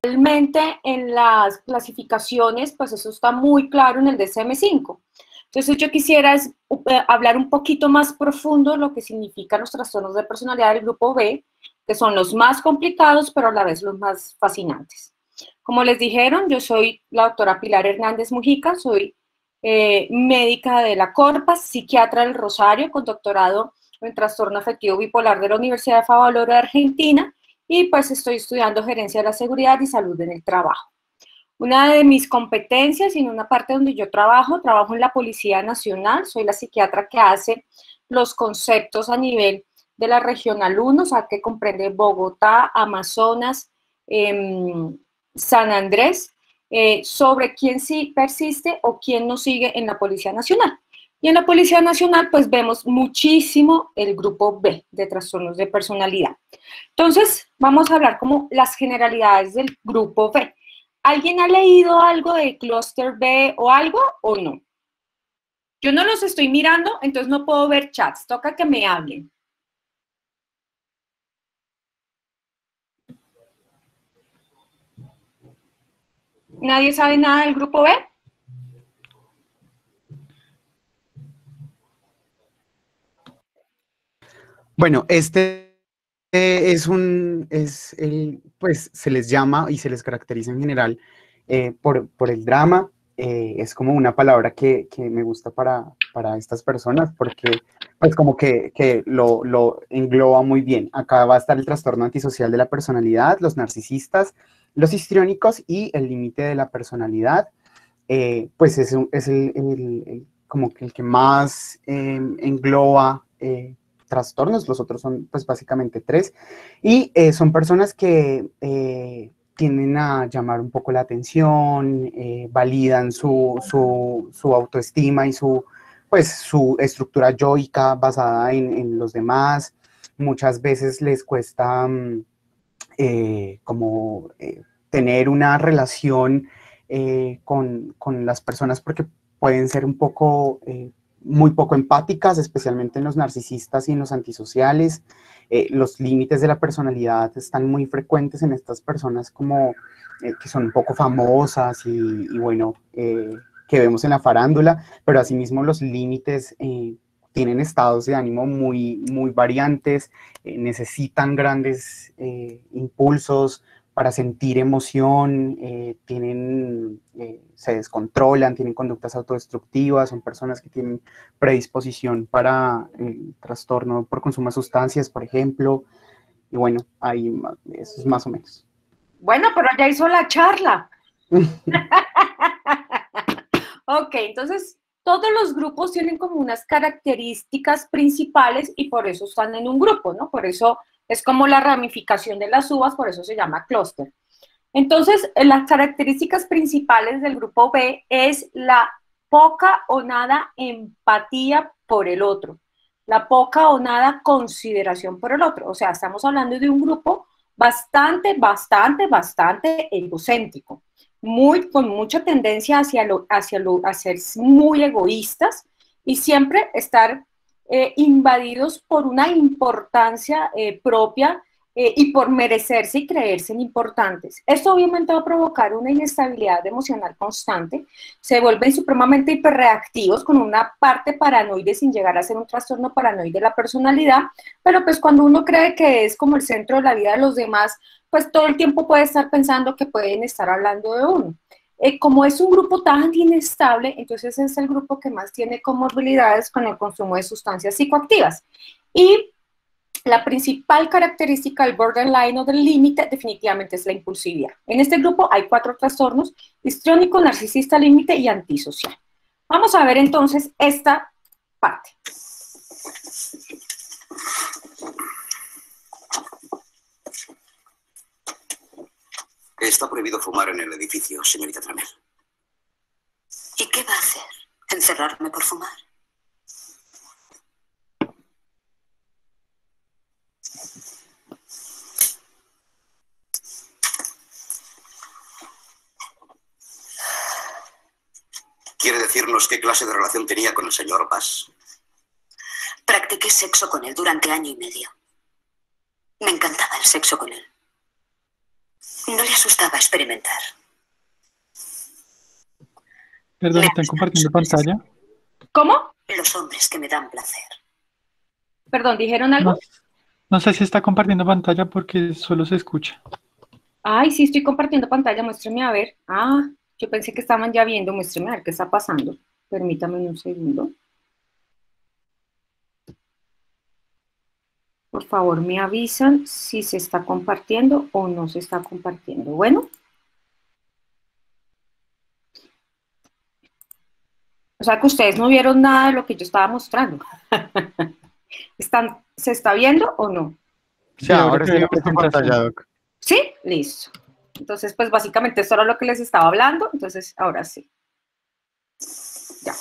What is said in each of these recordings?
Realmente en las clasificaciones, pues eso está muy claro en el DSM-5. Entonces yo quisiera hablar un poquito más profundo de lo que significan los trastornos de personalidad del grupo B, que son los más complicados, pero a la vez los más fascinantes. Como les dijeron, yo soy la doctora Pilar Hernández Mujica, soy médica de la Corpas, psiquiatra del Rosario, con doctorado en trastorno afectivo bipolar de la Universidad de Favaloro de Argentina, y pues estoy estudiando gerencia de la seguridad y salud en el trabajo. Una de mis competencias y en una parte donde yo trabajo en la Policía Nacional, soy la psiquiatra que hace los conceptos a nivel de la Regional 1, o sea, que comprende Bogotá, Amazonas, San Andrés, sobre quién sí persiste o quién no sigue en la Policía Nacional. Y en la Policía Nacional, pues vemos muchísimo el grupo B de trastornos de personalidad. Entonces, vamos a hablar como las generalidades del grupo B. ¿Alguien ha leído algo de Clúster B o algo o no? Yo no los estoy mirando, entonces no puedo ver chats. Toca que me hablen. ¿Nadie sabe nada del grupo B? Bueno, pues se les llama y se les caracteriza en general por el drama. Es como una palabra que me gusta para estas personas porque pues como que lo engloba muy bien. Acá va a estar el trastorno antisocial de la personalidad, los narcisistas, los histriónicos y el límite de la personalidad. Pues es como que el que más engloba trastornos. Los otros son pues básicamente 3, y son personas que tienden a llamar un poco la atención, validan su autoestima y pues su estructura yoica basada en los demás. Muchas veces les cuesta tener una relación con las personas porque pueden ser un poco, muy poco empáticas, especialmente en los narcisistas y en los antisociales. Los límites de la personalidad están muy frecuentes en estas personas como que son un poco famosas y bueno, que vemos en la farándula, pero asimismo los límites tienen estados de ánimo muy variantes, necesitan grandes impulsos para sentir emoción, se descontrolan, tienen conductas autodestructivas, son personas que tienen predisposición para trastorno por consumo de sustancias, por ejemplo, y bueno, eso es más o menos. Bueno, pero ya hizo la charla. Ok, entonces todos los grupos tienen como unas características principales y por eso están en un grupo, ¿no? Por eso es como la ramificación de las uvas, por eso se llama clúster. Entonces, las características principales del grupo B es la poca o nada empatía por el otro, la poca o nada consideración por el otro. O sea, estamos hablando de un grupo bastante egocéntrico, con mucha tendencia a ser muy egoístas y siempre estar invadidos por una importancia propia y por merecerse y creerse importantes. Esto obviamente va a provocar una inestabilidad emocional constante, se vuelven supremamente hiperreactivos con una parte paranoide sin llegar a ser un trastorno paranoide de la personalidad, pero pues cuando uno cree que es como el centro de la vida de los demás, pues todo el tiempo puede estar pensando que pueden estar hablando de uno. Como es un grupo tan inestable, entonces es el grupo que más tiene comorbilidades con el consumo de sustancias psicoactivas. Y la principal característica del borderline o del límite definitivamente es la impulsividad. En este grupo hay 4 trastornos: histriónico, narcisista, límite y antisocial. Vamos a ver entonces esta parte. Está prohibido fumar en el edificio, señorita Trammell. ¿Y qué va a hacer? ¿Encerrarme por fumar? ¿Quiere decirnos qué clase de relación tenía con el señor Bass? Practiqué sexo con él durante año y medio. Me encantaba el sexo con él. No le asustaba experimentar. Perdón, ¿están compartiendo pantalla? ¿Cómo? Los hombres que me dan placer. Perdón, ¿dijeron algo? No, no sé si está compartiendo pantalla porque solo se escucha. Ay, sí, estoy compartiendo pantalla, muéstrame a ver. Ah, yo pensé que estaban ya viendo, muéstrame a ver qué está pasando. Permítame un segundo. Por favor, me avisan si se está compartiendo o no se está compartiendo. Bueno. O sea que ustedes no vieron nada de lo que yo estaba mostrando. ¿Se está viendo o no? Sí, ahora sí vemos tu pantalla, Doc. ¿Sí? Listo. Entonces, pues básicamente esto era lo que les estaba hablando. Entonces, ahora sí. Ya.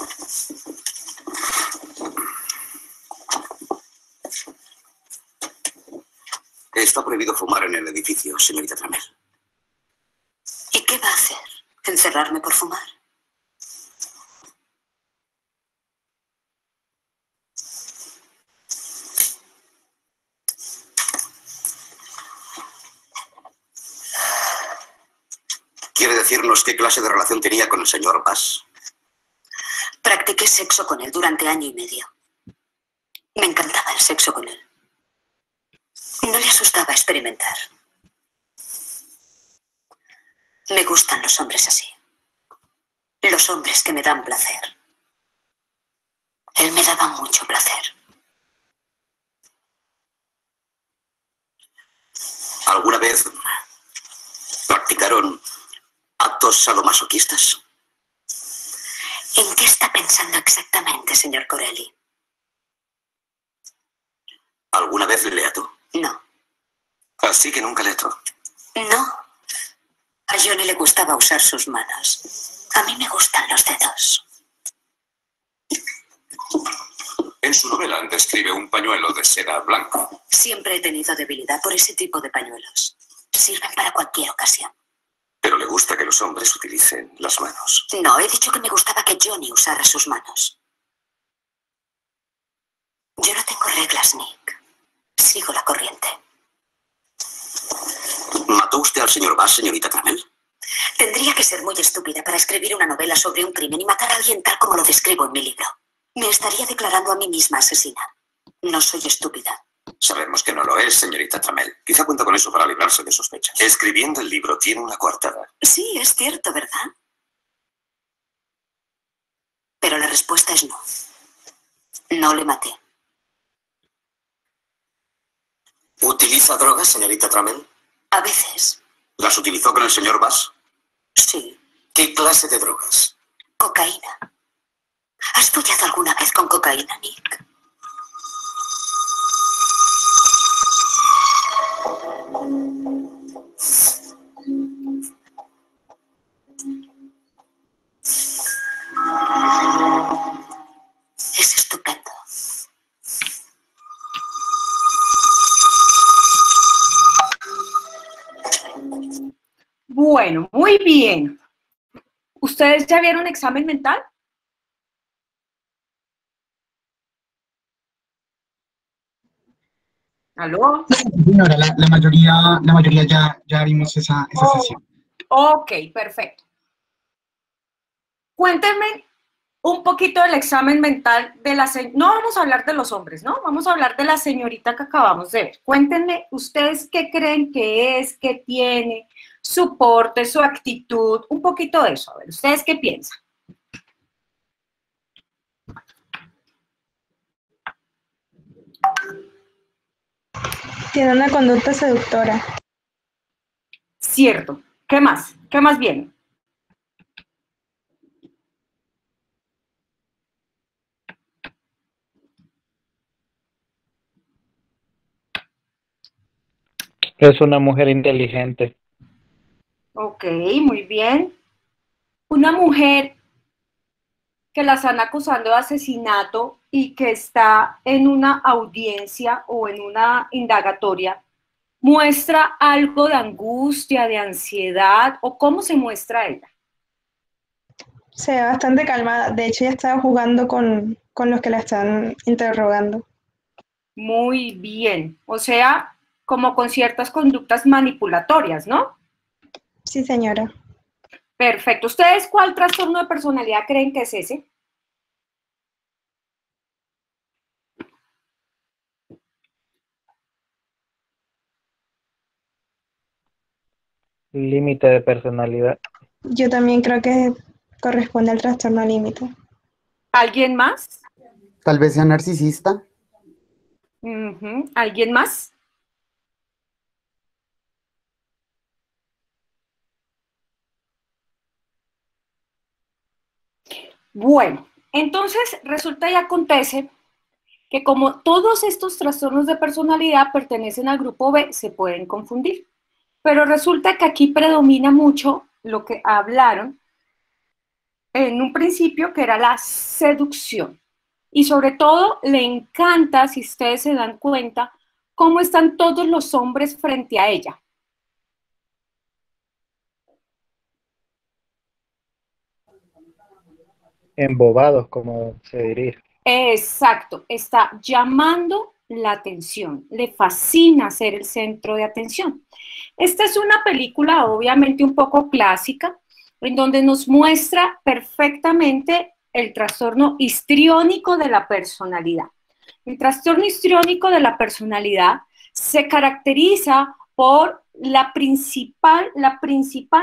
Está prohibido fumar en el edificio, señorita Trammell. ¿Y qué va a hacer? ¿Encerrarme por fumar? ¿Quiere decirnos qué clase de relación tenía con el señor Bass? Practiqué sexo con él durante año y medio. Me encantaba el sexo con él. No le asustaba experimentar. Me gustan los hombres así. Los hombres que me dan placer. Él me daba mucho placer. ¿Alguna vez practicaron actos sadomasoquistas? ¿En qué está pensando exactamente, señor Corelli? ¿Alguna vez le ató? No. Así que nunca le ató. No. A Johnny le gustaba usar sus manos. A mí me gustan los dedos. En su novela describe un pañuelo de seda blanco. Siempre he tenido debilidad por ese tipo de pañuelos. Sirven para cualquier ocasión. Pero le gusta que los hombres utilicen las manos. No, he dicho que me gustaba que Johnny usara sus manos. Yo no tengo reglas, Nick. Sigo la corriente. ¿Mató usted al señor Bass, señorita Trammell? Tendría que ser muy estúpida para escribir una novela sobre un crimen y matar a alguien tal como lo describo en mi libro. Me estaría declarando a mí misma asesina. No soy estúpida. Sabemos que no lo es, señorita Trammell. Quizá cuenta con eso para librarse de sospechas. Escribiendo el libro tiene una coartada. Sí, es cierto, ¿verdad? Pero la respuesta es no. No le maté. ¿Utiliza drogas, señorita Trammell? A veces. ¿Las utilizó con el señor Bass? Sí. ¿Qué clase de drogas? Cocaína. ¿Has follado alguna vez con cocaína, Nick? Es estupendo. Bueno, muy bien. ¿Ustedes ya vieron examen mental? ¿Aló? Señora, la mayoría ya vimos esa sesión. Ok, perfecto. Cuéntenme un poquito del examen mental de la señorita. No vamos a hablar de los hombres, ¿no? Vamos a hablar de la señorita que acabamos de ver. Cuéntenme ustedes qué creen que es, qué tiene, su porte, su actitud, un poquito de eso. A ver, ¿ustedes qué piensan? Tiene una conducta seductora. Cierto. ¿Qué más? ¿Qué más viene? Es una mujer inteligente. Ok, muy bien. Una mujer que la están acusando de asesinato y que está en una audiencia o en una indagatoria, ¿muestra algo de angustia, de ansiedad o cómo se muestra ella? Se ve bastante calmada. De hecho, ya estaba jugando con los que la están interrogando. Muy bien. O sea, como con ciertas conductas manipulatorias, ¿no? Sí, señora. Perfecto. ¿Ustedes cuál trastorno de personalidad creen que es ese? Límite de personalidad. Yo también creo que corresponde al trastorno límite. ¿Alguien más? Tal vez sea narcisista. ¿Alguien más? Bueno, entonces resulta y acontece que como todos estos trastornos de personalidad pertenecen al grupo B, se pueden confundir. Pero resulta que aquí predomina mucho lo que hablaron en un principio, que era la seducción. Y sobre todo le encanta, si ustedes se dan cuenta, cómo están todos los hombres frente a ella. Embobados, como se diría. Exacto, está llamando la atención, le fascina ser el centro de atención. Esta es una película obviamente un poco clásica, en donde nos muestra perfectamente el trastorno histriónico de la personalidad. El trastorno histriónico de la personalidad se caracteriza por la principal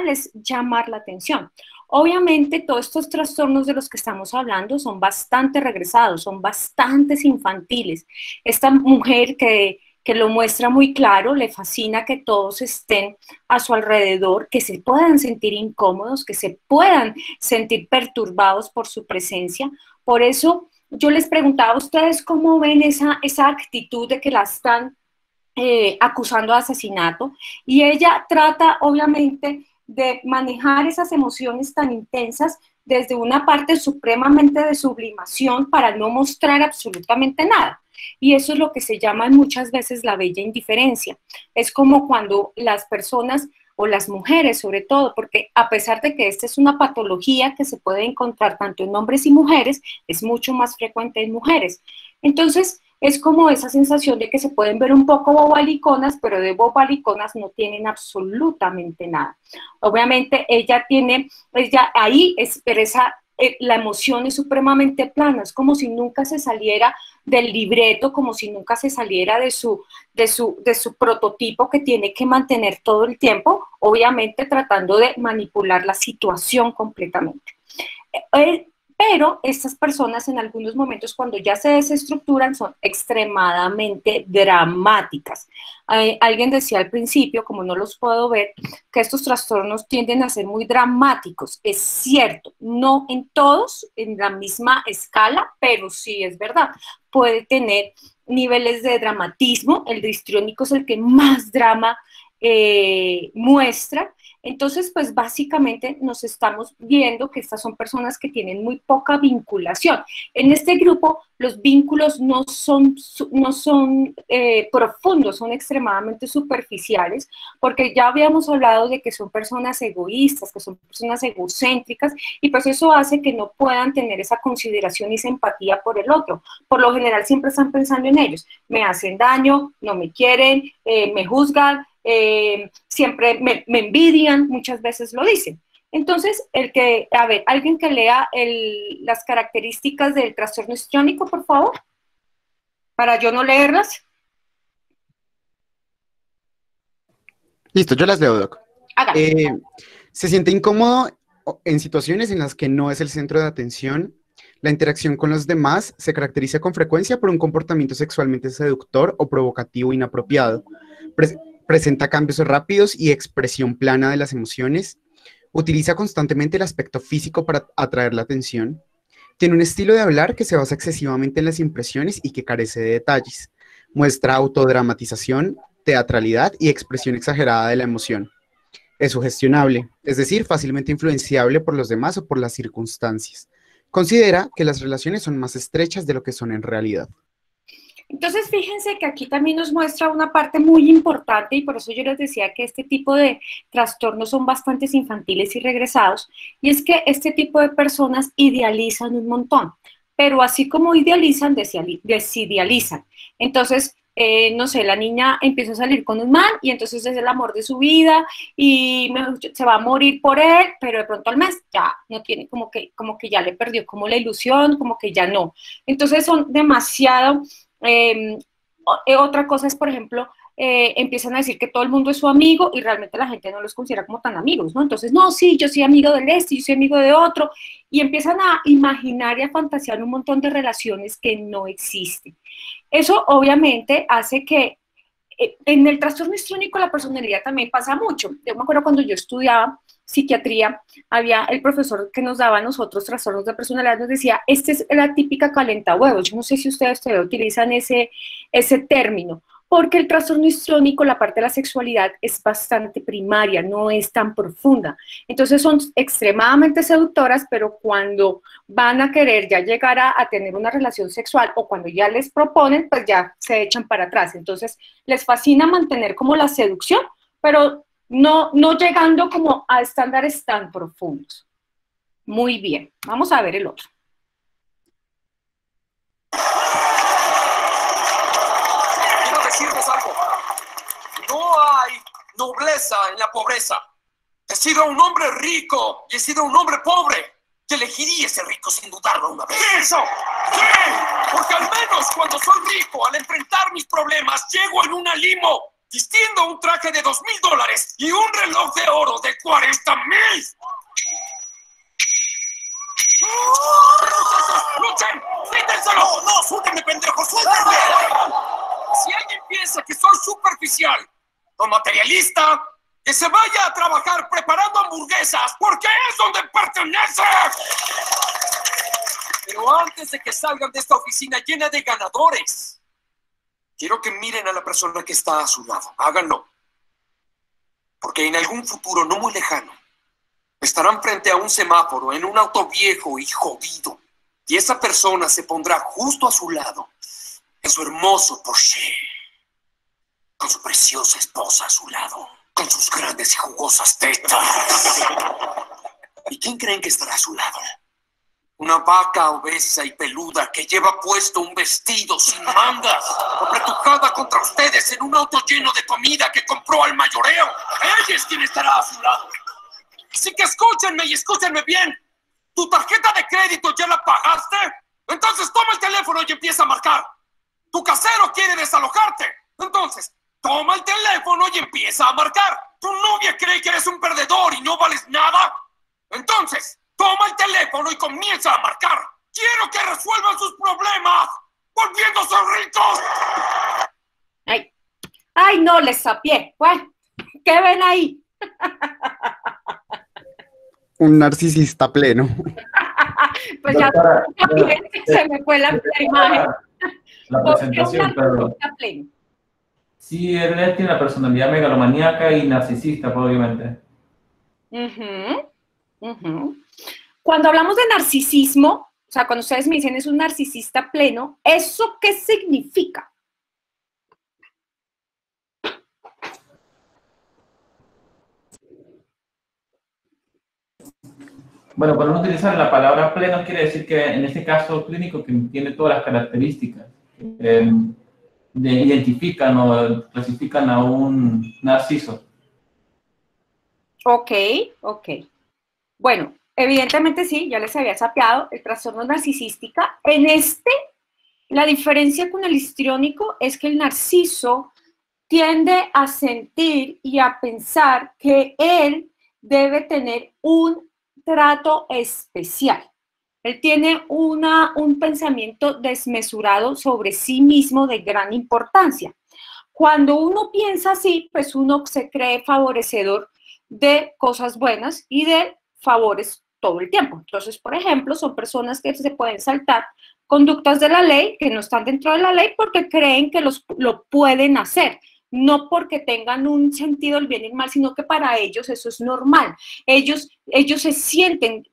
es llamar la atención. Obviamente, todos estos trastornos de los que estamos hablando son bastante regresados, son bastantes infantiles. Esta mujer que lo muestra muy claro, le fascina que todos estén a su alrededor, que se puedan sentir incómodos, que se puedan sentir perturbados por su presencia. Por eso yo les preguntaba a ustedes cómo ven esa actitud de que la están acusando de asesinato, y ella trata obviamente de manejar esas emociones tan intensas desde una parte supremamente de sublimación para no mostrar absolutamente nada. Y eso es lo que se llama muchas veces la bella indiferencia. Es como cuando las personas o las mujeres sobre todo, porque a pesar de que esta es una patología que se puede encontrar tanto en hombres y mujeres, es mucho más frecuente en mujeres. Entonces, es como esa sensación de que se pueden ver un poco bobaliconas, pero de bobaliconas no tienen absolutamente nada. Obviamente ella ahí expresa, la emoción es supremamente plana, es como si nunca se saliera del libreto, como si nunca se saliera de su prototipo que tiene que mantener todo el tiempo, obviamente tratando de manipular la situación completamente. Pero estas personas en algunos momentos cuando ya se desestructuran son extremadamente dramáticas. Alguien decía al principio, como no los puedo ver, que estos trastornos tienden a ser muy dramáticos. Es cierto, no en todos en la misma escala, pero sí es verdad. Puede tener niveles de dramatismo, el histriónico es el que más drama muestra. Entonces, pues básicamente nos estamos viendo que estas son personas que tienen muy poca vinculación. En este grupo los vínculos no son profundos, son extremadamente superficiales, porque ya habíamos hablado de que son personas egoístas, que son personas egocéntricas, y pues eso hace que no puedan tener esa consideración y esa empatía por el otro. Por lo general siempre están pensando en ellos, me hacen daño, no me quieren, me juzgan, siempre me envidian, muchas veces lo dicen. Entonces, alguien que lea las características del trastorno histriónico, por favor, para yo no leerlas. Listo, yo las leo, Doc. Se siente incómodo en situaciones en las que no es el centro de atención. La interacción con los demás se caracteriza con frecuencia por un comportamiento sexualmente seductor o provocativo inapropiado. Presenta cambios rápidos y expresión plana de las emociones. Utiliza constantemente el aspecto físico para atraer la atención. Tiene un estilo de hablar que se basa excesivamente en las impresiones y que carece de detalles. Muestra autodramatización, teatralidad y expresión exagerada de la emoción. Es sugestionable, es decir, fácilmente influenciable por los demás o por las circunstancias. Considera que las relaciones son más estrechas de lo que son en realidad. Entonces, fíjense que aquí también nos muestra una parte muy importante, y por eso yo les decía que este tipo de trastornos son bastante infantiles y regresados, y es que este tipo de personas idealizan un montón, pero así como idealizan, desidealizan. Entonces, no sé, la niña empieza a salir con un man y entonces es el amor de su vida y se va a morir por él, pero de pronto al mes ya no tiene, como que ya le perdió como la ilusión, como que ya no. Entonces son demasiado... otra cosa es, por ejemplo, empiezan a decir que todo el mundo es su amigo y realmente la gente no los considera como tan amigos, ¿no? Entonces, no, sí, yo soy amigo del este, yo soy amigo de otro, y empiezan a imaginar y a fantasear un montón de relaciones que no existen. Eso obviamente hace que en el trastorno histriónico la personalidad también pasa mucho. Yo me acuerdo cuando yo estudiaba psiquiatría, había el profesor que nos daba a nosotros trastornos de personalidad, nos decía, esta es la típica calentahuevos. Yo no sé si ustedes todavía utilizan ese término, porque el trastorno histriónico, la parte de la sexualidad, es bastante primaria, no es tan profunda. Entonces son extremadamente seductoras, pero cuando van a querer ya llegar a tener una relación sexual o cuando ya les proponen, pues ya se echan para atrás. Entonces les fascina mantener como la seducción, pero no llegando como a estándares tan profundos. Muy bien, vamos a ver el otro. Quiero decirles algo. No hay nobleza en la pobreza. He sido un hombre rico y he sido un hombre pobre. Y elegiría ese rico sin dudarlo una vez. ¡Eso! ¿Qué? Porque al menos cuando soy rico, al enfrentar mis problemas, llego en una limo, vistiendo un traje de $2,000 y un reloj de oro de 40,000. ¡Luchen! ¡Quítenselo! ¡No! ¡Suéltenme, pendejo! ¡Suéltenme! Si alguien piensa que soy superficial o materialista, que se vaya a trabajar preparando hamburguesas, porque es donde pertenece. Pero antes de que salgan de esta oficina llena de ganadores, quiero que miren a la persona que está a su lado. Háganlo. Porque en algún futuro no muy lejano, estarán frente a un semáforo en un auto viejo y jodido. Y esa persona se pondrá justo a su lado, en su hermoso Porsche, con su preciosa esposa a su lado, con sus grandes y jugosas tetas. ¿Y quién creen que estará a su lado? Una vaca obesa y peluda que lleva puesto un vestido sin mangas, apretujada contra ustedes en un auto lleno de comida que compró al mayoreo. Ella es quien estará a su lado. Así que escúchenme y escúchenme bien. ¿Tu tarjeta de crédito ya la pagaste? Entonces toma el teléfono y empieza a marcar. ¿Tu casero quiere desalojarte? Entonces toma el teléfono y empieza a marcar. ¿Tu novia cree que eres un perdedor y no vales nada? Entonces toma el teléfono y comienza a marcar. Quiero que resuelvan sus problemas, volviéndose ricos. Ay, no, les sapié. Bueno, ¿qué ven ahí? Un narcisista pleno. Pues ya se me fue la imagen. La presentación, pero sí, él tiene una personalidad megalomaníaca y narcisista, obviamente. Cuando hablamos de narcisismo, o sea, cuando ustedes me dicen es un narcisista pleno, ¿eso qué significa? Bueno, cuando uno utiliza la palabra pleno, quiere decir que en este caso clínico que tiene todas las características, identifican o clasifican a un narciso. Ok. Bueno, evidentemente sí, ya les había sapeado el trastorno narcisística. En la diferencia con el histriónico es que el narciso tiende a sentir y a pensar que él debe tener un trato especial. Él tiene un pensamiento desmesurado sobre sí mismo de gran importancia. Cuando uno piensa así, pues uno se cree favorecedor de cosas buenas y de favores todo el tiempo. Entonces, por ejemplo, son personas que se pueden saltar conductas de la ley que no están dentro de la ley porque creen que lo pueden hacer. No porque tengan un sentido del bien y el mal, sino que para ellos eso es normal. Ellos se sienten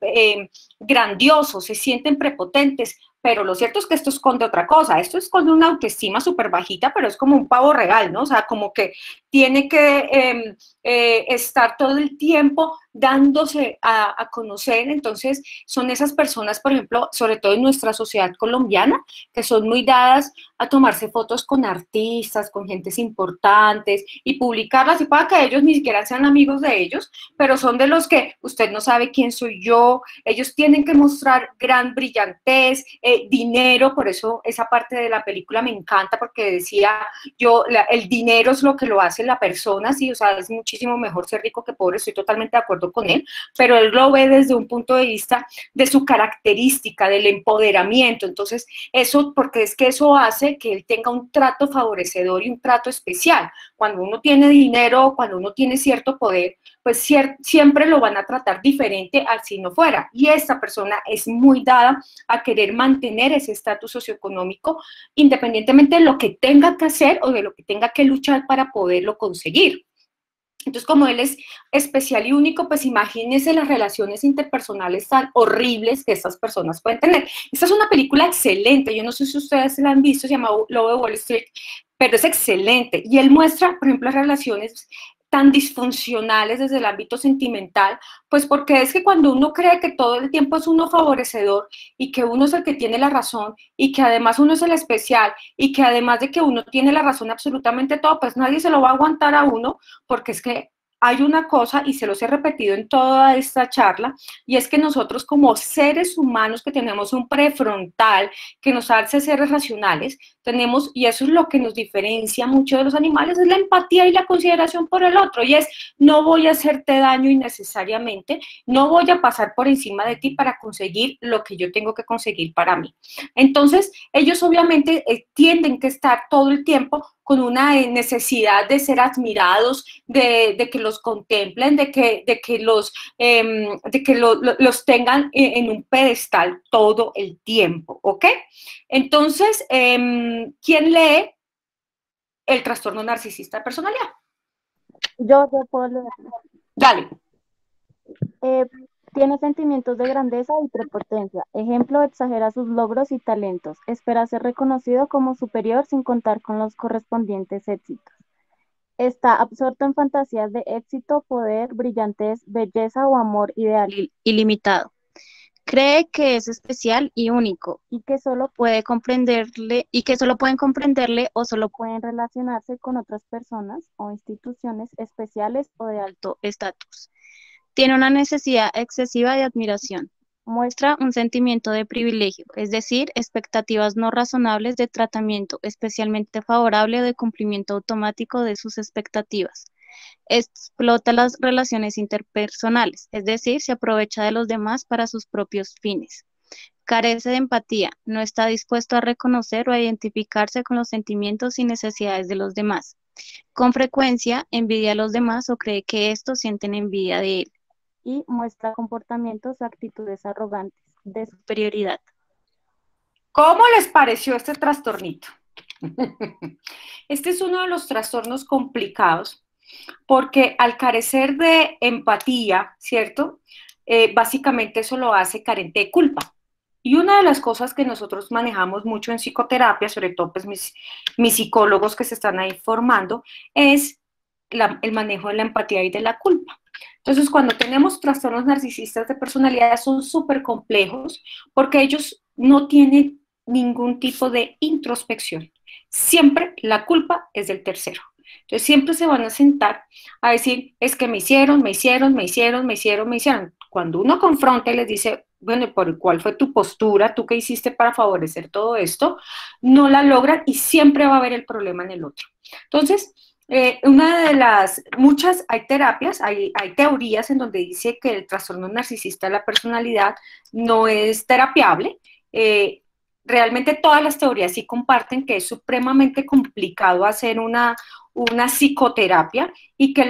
grandiosos, se sienten prepotentes, pero lo cierto es que esto esconde otra cosa. Esto esconde una autoestima súper bajita, pero es como un pavo real, ¿no? O sea, como que tiene que estar todo el tiempo dándose a conocer. Entonces son esas personas, por ejemplo, sobre todo en nuestra sociedad colombiana, que son muy dadas a tomarse fotos con artistas, con gentes importantes y publicarlas, y para que ellos ni siquiera sean amigos de ellos, pero son de los que usted no sabe quién soy yo. Ellos tienen que mostrar gran brillantez, dinero. Por eso esa parte de la película me encanta, porque decía yo, el dinero es lo que lo hace la persona, sí, o sea, es muchísimo mejor ser rico que pobre, estoy totalmente de acuerdo con él, pero él lo ve desde un punto de vista de su característica, del empoderamiento. Entonces, eso, porque es que eso hace que él tenga un trato favorecedor y un trato especial. Cuando uno tiene dinero, cuando uno tiene cierto poder, pues siempre lo van a tratar diferente al si no fuera. Y esta persona es muy dada a querer mantener ese estatus socioeconómico, independientemente de lo que tenga que hacer o de lo que tenga que luchar para poderlo conseguir. Entonces, como él es especial y único, pues imagínense las relaciones interpersonales tan horribles que estas personas pueden tener. Esta es una película excelente, yo no sé si ustedes la han visto, se llama Lobo de Wall Street, pero es excelente. Y él muestra, por ejemplo, las relaciones tan disfuncionales desde el ámbito sentimental, pues porque es que cuando uno cree que todo el tiempo es uno favorecedor y que uno es el que tiene la razón y que además uno es el especial y que además de que uno tiene la razón absolutamente todo, pues nadie se lo va a aguantar a uno, porque es que hay una cosa, y se los he repetido en toda esta charla, y es que nosotros como seres humanos que tenemos un prefrontal que nos hace seres racionales, tenemos, y eso es lo que nos diferencia mucho de los animales, es la empatía y la consideración por el otro, y es, no voy a hacerte daño innecesariamente, no voy a pasar por encima de ti para conseguir lo que yo tengo que conseguir para mí. Entonces, ellos obviamente tienden que estar todo el tiempo con una necesidad de ser admirados, de que los contemplen, de que los tengan en un pedestal todo el tiempo, ¿ok? Entonces, ¿quién lee el trastorno narcisista de personalidad? Yo puedo leer. Dale. Tiene sentimientos de grandeza y prepotencia. Ejemplo, exagera sus logros y talentos. Espera ser reconocido como superior sin contar con los correspondientes éxitos. Está absorto en fantasías de éxito, poder, brillantez, belleza o amor ideal ilimitado. Cree que es especial y único y que solo pueden comprenderle o solo pueden relacionarse con otras personas o instituciones especiales o de alto estatus. Tiene una necesidad excesiva de admiración. Muestra un sentimiento de privilegio, es decir, expectativas no razonables de tratamiento, especialmente favorable o de cumplimiento automático de sus expectativas. Explota las relaciones interpersonales, es decir, se aprovecha de los demás para sus propios fines. Carece de empatía, no está dispuesto a reconocer o a identificarse con los sentimientos y necesidades de los demás. Con frecuencia envidia a los demás o cree que estos sienten envidia de él. Y muestra comportamientos o actitudes arrogantes de superioridad. ¿Cómo les pareció este trastornito? Este es uno de los trastornos complicados porque al carecer de empatía, ¿cierto? Básicamente eso lo hace carente de culpa. Y una de las cosas que nosotros manejamos mucho en psicoterapia, sobre todo pues mis psicólogos que se están ahí formando, es el manejo de la empatía y de la culpa. Entonces, cuando tenemos trastornos narcisistas de personalidad son súper complejos porque ellos no tienen ningún tipo de introspección. Siempre la culpa es del tercero. Entonces, siempre se van a sentar a decir, es que me hicieron. Cuando uno confronta y les dice, bueno, ¿cuál fue tu postura? ¿Tú qué hiciste para favorecer todo esto? No la logran y siempre va a haber el problema en el otro. Entonces, una de las muchas, hay terapias, hay teorías en donde dice que el trastorno narcisista de la personalidad no es terapiable. Realmente todas las teorías sí comparten que es supremamente complicado hacer una psicoterapia y que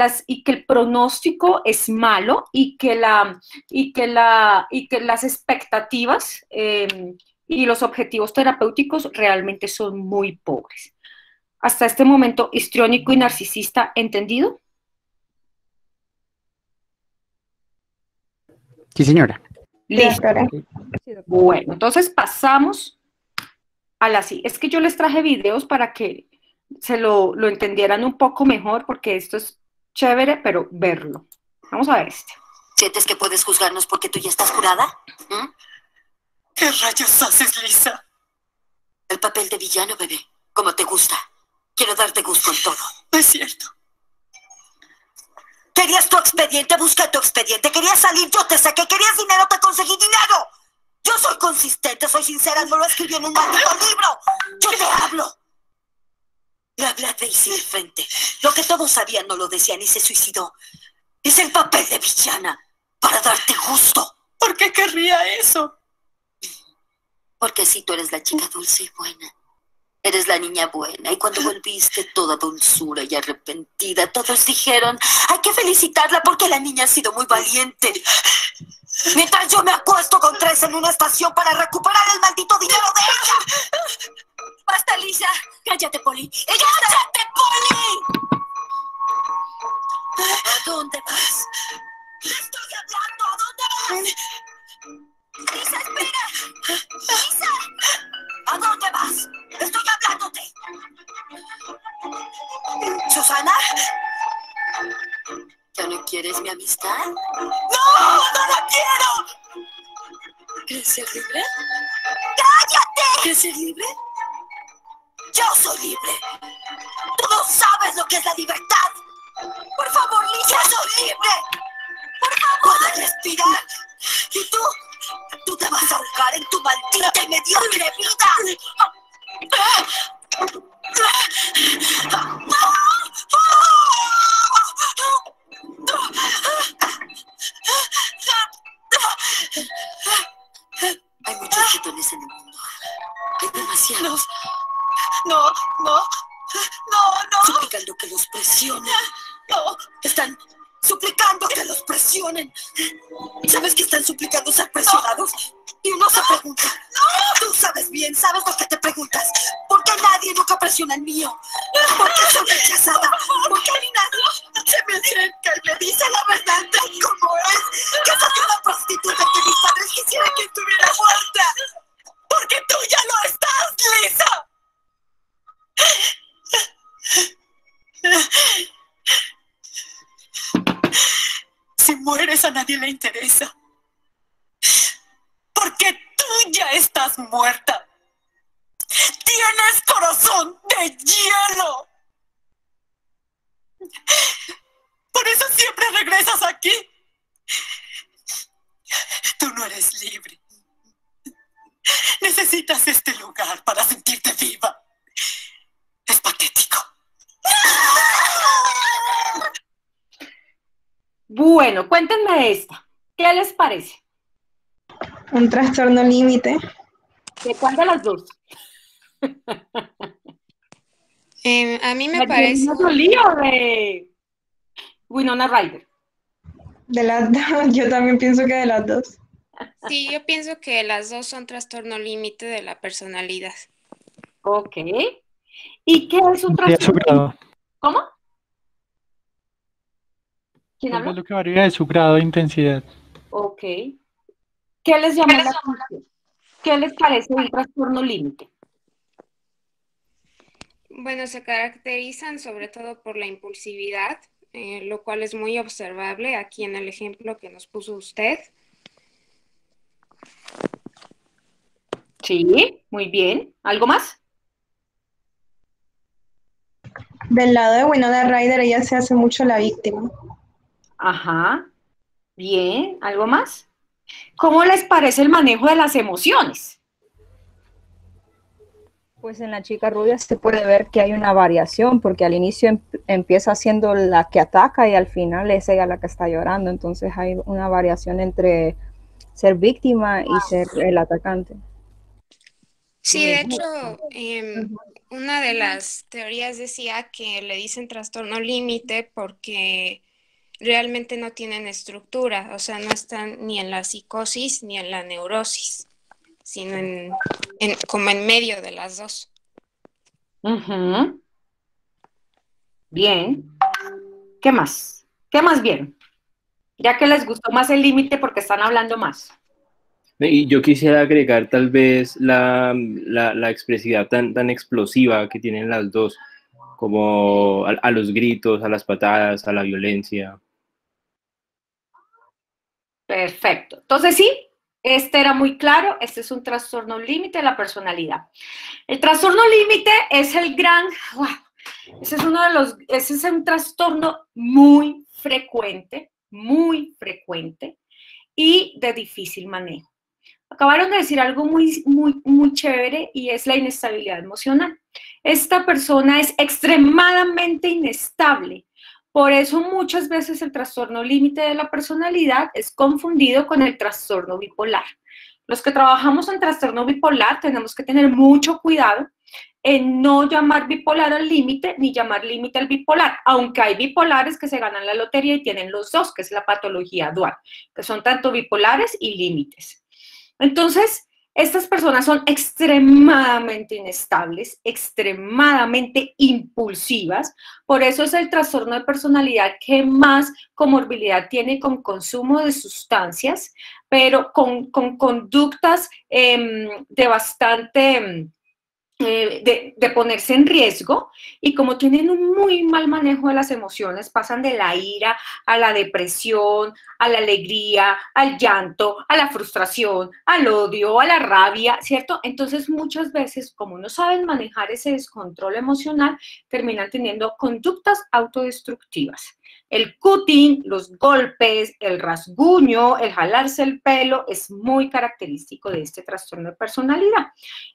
el pronóstico es malo y que las expectativas y los objetivos terapéuticos realmente son muy pobres. Hasta este momento, histriónico y narcisista, ¿entendido? Sí, señora. Listo. Bueno, entonces pasamos a la sí. Es que yo les traje videos para que lo entendieran un poco mejor, porque esto es chévere, pero verlo. Vamos a ver este. ¿Sientes que puedes juzgarnos porque tú ya estás curada? ¿Mm? ¿Qué rayos haces, Lisa? El papel de villano, bebé. Como te gusta. Quiero darte gusto en todo. No es cierto. ¿Querías tu expediente? Busca tu expediente. ¿Querías salir? Yo te saqué. ¿Querías dinero? Te conseguí dinero. Yo soy consistente, soy sincera. No lo escribí en un maldito libro. Yo te hablo. Le hablé a Daisy de frente. Lo que todos sabían no lo decían y se suicidó. Es el papel de villana para darte gusto. ¿Por qué querría eso? Porque si tú eres la chica dulce y buena. Eres la niña buena. Y cuando volviste toda dulzura y arrepentida, todos dijeron, hay que felicitarla porque la niña ha sido muy valiente. Mientras yo me acuesto con 3 en una estación para recuperar el maldito dinero de ella. ¡Basta, Lisa! ¡Cállate, Polly! ¡Cállate, Polly! ¿A dónde vas? ¡Estoy hablando! ¿A dónde vas? ¡Lisa, espera! ¡Lisa! ¿A dónde vas? ¡Estoy hablándote! ¿Susana? ¿Ya no quieres mi amistad? ¡No! ¡No la quiero! ¿Quieres ser libre? ¡Cállate! ¿Quieres ser libre? ¡Yo soy libre! ¡Tú no sabes lo que es la libertad! ¡Por favor, Lisa! ¡Yo soy libre! ¡Por favor! ¡Puedes respirar! ¿Y tú? ¡Tú te vas a ahogar en tu maldita y mediocre vida! Hay muchos botones en el mundo. Hay demasiados. No. Suplicando que los presionen. No. Están suplicando que los presionen. ¿Sabes que están suplicando ser presionados? Y uno se pregunta. Tú sabes bien, sabes lo que te preguntas. ¿Por qué nadie nunca presiona el mío? ¿Por qué soy rechazada? ¿Por qué a mí nadie se me acerca y me dice la verdad tal como es? Que soy una prostituta que mis padres quisieran que estuviera muerta. Porque tú ya lo estás, Lisa. Si mueres a nadie le interesa. Porque tú ya estás muerta. Tienes corazón de hielo. Por eso siempre regresas aquí. Tú no eres libre. Necesitas este lugar para sentirte viva. Es patético. Bueno, cuéntenme esta. ¿Qué les parece? Un trastorno límite. ¿De cuál de las dos? A mí me ¿De parece... Angelina Jolie o de Winona Ryder? De las dos, yo también pienso que de las dos. Sí, yo pienso que las dos son trastorno límite de la personalidad. Ok. ¿Y qué es un Varía de su trastorno? grado. ¿Cómo? ¿Quién Tal vez habla? lo que varía de su grado de intensidad. Ok. ¿Qué les llamó la atención? ¿Qué les parece un trastorno límite? Bueno, se caracterizan sobre todo por la impulsividad, lo cual es muy observable aquí en el ejemplo que nos puso usted. Sí, muy bien. ¿Algo más? Del lado de Winona Ryder, ella se hace mucho la víctima. Ajá. Bien. ¿Algo más? ¿Cómo les parece el manejo de las emociones? Pues en la chica rubia se puede ver que hay una variación, porque al inicio empieza siendo la que ataca y al final es ella la que está llorando. Entonces hay una variación entre ser víctima y ser el atacante. Sí, de hecho, una de las teorías decía que le dicen trastorno límite porque realmente no tienen estructura, o sea, no están ni en la psicosis ni en la neurosis, sino como en medio de las dos. Ujú. Bien. ¿Qué más? ¿Qué más vieron? Ya que les gustó más el límite porque están hablando más. Y yo quisiera agregar tal vez la expresividad tan explosiva que tienen las dos. como a los gritos, a las patadas, a la violencia. Perfecto. Entonces sí, este era muy claro, este es un trastorno límite de la personalidad. El trastorno límite es el gran, wow, ese es un trastorno muy frecuente y de difícil manejo. Acabaron de decir algo muy chévere y es la inestabilidad emocional. Esta persona es extremadamente inestable. Por eso muchas veces el trastorno límite de la personalidad es confundido con el trastorno bipolar. Los que trabajamos en trastorno bipolar tenemos que tener mucho cuidado en no llamar bipolar al límite ni llamar límite al bipolar, aunque hay bipolares que se ganan la lotería y tienen los dos, que es la patología dual, que son tanto bipolares y límites. Entonces, estas personas son extremadamente inestables, extremadamente impulsivas, por eso es el trastorno de personalidad que más comorbilidad tiene con consumo de sustancias, pero con conductas de bastante... de ponerse en riesgo, y como tienen un muy mal manejo de las emociones, pasan de la ira a la depresión, a la alegría, al llanto, a la frustración, al odio, a la rabia, ¿cierto? Entonces muchas veces, como no saben manejar ese descontrol emocional, terminan teniendo conductas autodestructivas. El cutting, los golpes, el rasguño, el jalarse el pelo es muy característico de este trastorno de personalidad.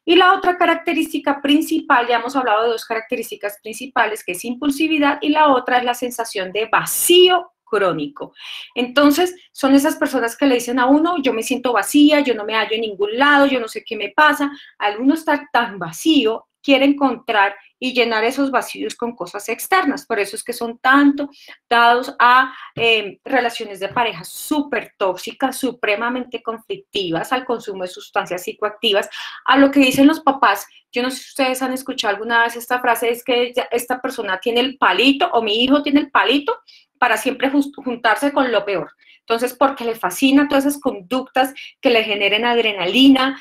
Y la otra característica principal, ya hemos hablado de dos características principales, que es impulsividad, y la otra es la sensación de vacío crónico. Entonces, son esas personas que le dicen a uno, yo me siento vacía, yo no me hallo en ningún lado, yo no sé qué me pasa. Al uno estar tan vacío, quiere encontrar y llenar esos vacíos con cosas externas. Por eso es que son tanto dados a relaciones de pareja súper tóxicas, supremamente conflictivas, al consumo de sustancias psicoactivas, a lo que dicen los papás. Yo no sé si ustedes han escuchado alguna vez esta frase, es que esta persona tiene el palito, o mi hijo tiene el palito, para siempre juntarse con lo peor. Entonces, porque le fascinan todas esas conductas que le generen adrenalina,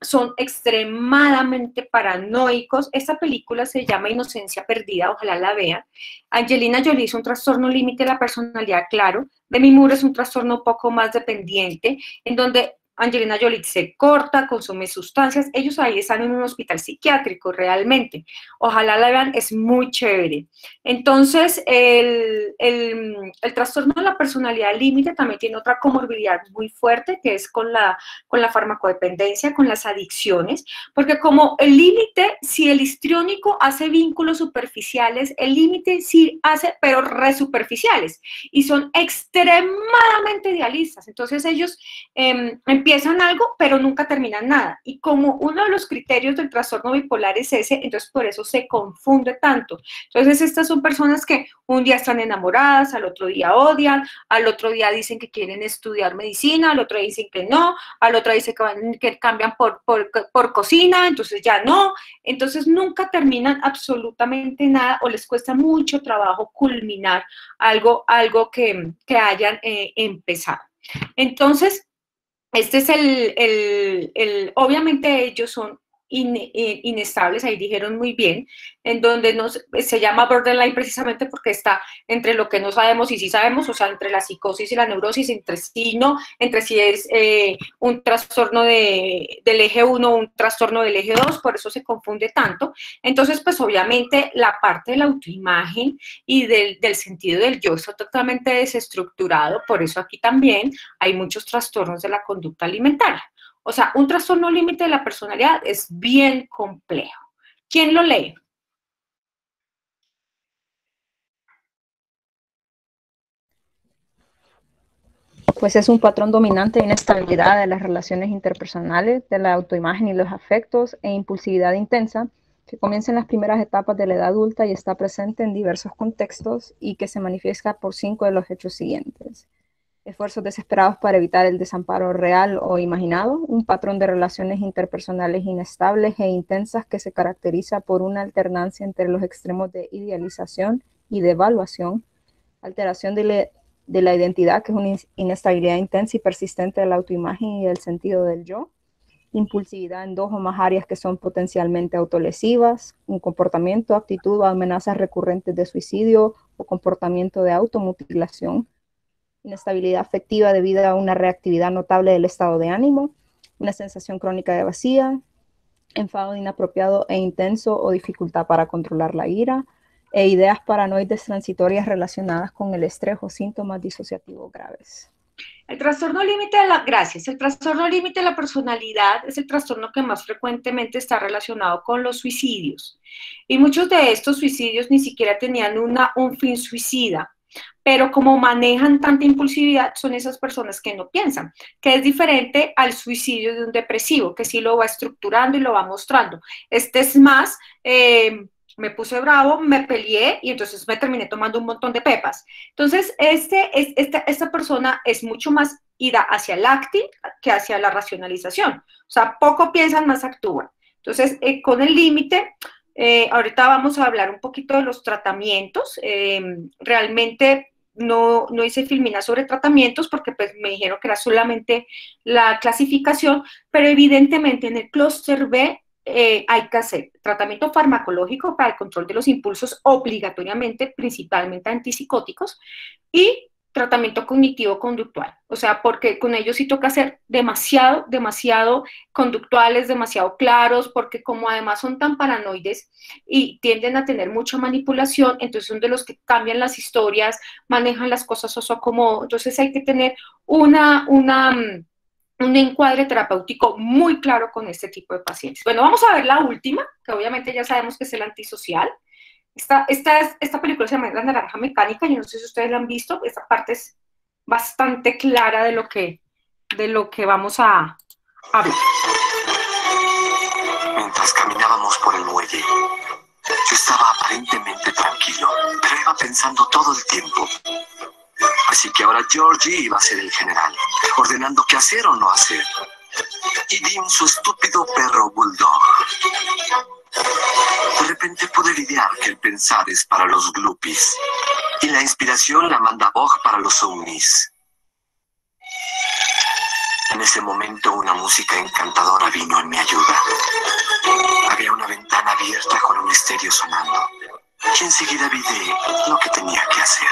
son extremadamente paranoicos. Esta película se llama Inocencia Perdida, ojalá la vean. Angelina Jolie es un trastorno límite de la personalidad, claro. Demi Moore es un trastorno un poco más dependiente, en donde Angelina Jolie se corta, consume sustancias. Ellos ahí están en un hospital psiquiátrico realmente. Ojalá la vean, es muy chévere. Entonces, el trastorno de la personalidad límite también tiene otra comorbilidad muy fuerte, que es con la farmacodependencia, con las adicciones, porque como el límite, si el histriónico hace vínculos superficiales, el límite sí hace, pero resuperficiales, y son extremadamente idealistas. Entonces, ellos empiezan algo, pero nunca terminan nada. Y como uno de los criterios del trastorno bipolar es ese, entonces por eso se confunde tanto. Entonces estas son personas que un día están enamoradas, al otro día odian, al otro día dicen que quieren estudiar medicina, al otro día dicen que no, al otro día dicen que cambian por cocina, entonces ya no. Entonces nunca terminan absolutamente nada, o les cuesta mucho trabajo culminar algo que hayan empezado. Entonces, este es obviamente ellos son inestables, ahí dijeron muy bien, en donde se llama borderline precisamente porque está entre lo que no sabemos y sí sabemos, o sea, entre la psicosis y la neurosis, entre sí no, entre si es un trastorno del eje 1 o un trastorno del eje 2, por eso se confunde tanto. Entonces, pues obviamente la parte de la autoimagen y del sentido del yo está totalmente desestructurado, por eso aquí también hay muchos trastornos de la conducta alimentaria. O sea, un trastorno límite de la personalidad es bien complejo. ¿Quién lo lee? Pues es un patrón dominante de inestabilidad de las relaciones interpersonales, de la autoimagen y los afectos, e impulsividad intensa, que comienza en las primeras etapas de la edad adulta y está presente en diversos contextos y que se manifiesta por 5 de los hechos siguientes. Esfuerzos desesperados para evitar el desamparo real o imaginado, un patrón de relaciones interpersonales inestables e intensas que se caracteriza por una alternancia entre los extremos de idealización y de evaluación, alteración de la identidad, que es una inestabilidad intensa y persistente de la autoimagen y del sentido del yo, impulsividad en 2 o más áreas que son potencialmente autolesivas, un comportamiento, actitud o amenazas recurrentes de suicidio o comportamiento de automutilación, inestabilidad afectiva debido a una reactividad notable del estado de ánimo, una sensación crónica de vacía, enfado inapropiado e intenso o dificultad para controlar la ira, e ideas paranoides transitorias relacionadas con el estrés o síntomas disociativos graves. El trastorno límite de la, gracias, el trastorno límite de la personalidad es el trastorno que más frecuentemente está relacionado con los suicidios. Y muchos de estos suicidios ni siquiera tenían un fin suicida, pero como manejan tanta impulsividad, son esas personas que no piensan, que es diferente al suicidio de un depresivo, que sí lo va estructurando y lo va mostrando. Este es más, me puse bravo, me peleé y entonces me terminé tomando un montón de pepas. Entonces, esta persona es mucho más ida hacia el acting que hacia la racionalización. O sea, poco piensan, más actúan. Entonces, con el límite, ahorita vamos a hablar un poquito de los tratamientos. Realmente no hice filmina sobre tratamientos porque pues, me dijeron que era solamente la clasificación, pero evidentemente en el clúster B hay que hacer tratamiento farmacológico para el control de los impulsos obligatoriamente, principalmente antipsicóticos, y tratamiento cognitivo-conductual. O sea, porque con ellos sí toca ser demasiado conductuales, demasiado claros, porque como además son tan paranoides y tienden a tener mucha manipulación, entonces son de los que cambian las historias, manejan las cosas a su acomodo. Entonces hay que tener un encuadre terapéutico muy claro con este tipo de pacientes. Bueno, vamos a ver la última, que obviamente ya sabemos que es el antisocial. Esta película se llama La Naranja Mecánica, yo no sé si ustedes la han visto, esta parte es bastante clara de lo que vamos a hablar. Mientras caminábamos por el muelle, yo estaba aparentemente tranquilo, pero iba pensando todo el tiempo. Así que ahora Georgie iba a ser el general, ordenando qué hacer o no hacer. Y Dim, su estúpido perro bulldog. De repente pude lidiar que el pensar es para los gluppies y la inspiración la manda Bog para los ovnis. En ese momento una música encantadora vino en mi ayuda. Había una ventana abierta con un estéreo sonando. Y enseguida vi lo que tenía que hacer.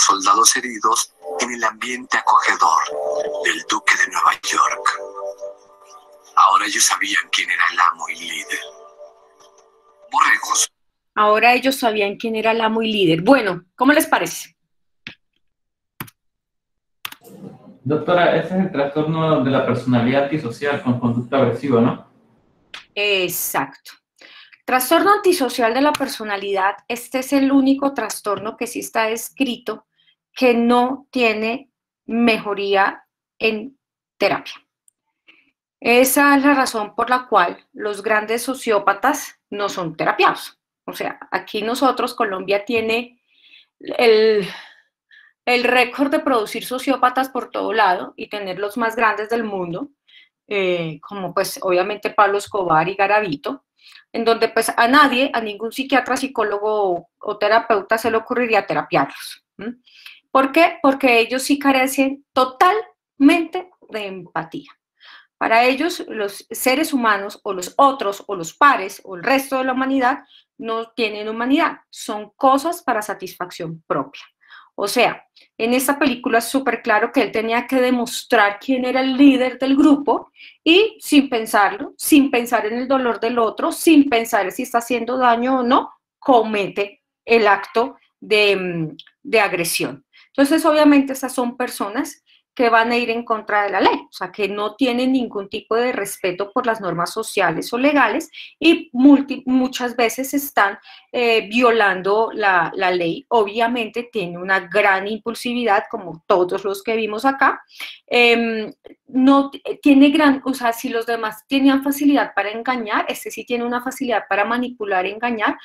Soldados heridos en el ambiente acogedor del Duque de Nueva York. Ahora ellos sabían quién era el amo y líder. Borregos. Ahora ellos sabían quién era el amo y líder. Bueno, ¿cómo les parece? Doctora, ese es el trastorno de la personalidad antisocial con conducta agresiva, ¿no? Exacto. Trastorno antisocial de la personalidad, este es el único trastorno que sí está descrito que no tiene mejoría en terapia. Esa es la razón por la cual los grandes sociópatas no son terapiados. O sea, aquí nosotros, Colombia tiene el récord de producir sociópatas por todo lado y tener los más grandes del mundo, como pues obviamente Pablo Escobar y Garavito, en donde pues a nadie, a ningún psiquiatra, psicólogo o terapeuta se le ocurriría terapiarlos. ¿Por qué? Porque ellos sí carecen totalmente de empatía. Para ellos, los seres humanos o los otros o los pares o el resto de la humanidad no tienen humanidad, son cosas para satisfacción propia. O sea, en esta película es súper claro que él tenía que demostrar quién era el líder del grupo y sin pensarlo, sin pensar en el dolor del otro, sin pensar si está haciendo daño o no, comete el acto de agresión. Entonces, obviamente, estas son personas que van a ir en contra de la ley, o sea, que no tienen ningún tipo de respeto por las normas sociales o legales y muchas veces están violando la ley. Obviamente tiene una gran impulsividad, como todos los que vimos acá. No tiene o sea, si los demás tenían facilidad para engañar, este sí tiene una facilidad para manipular, engañar,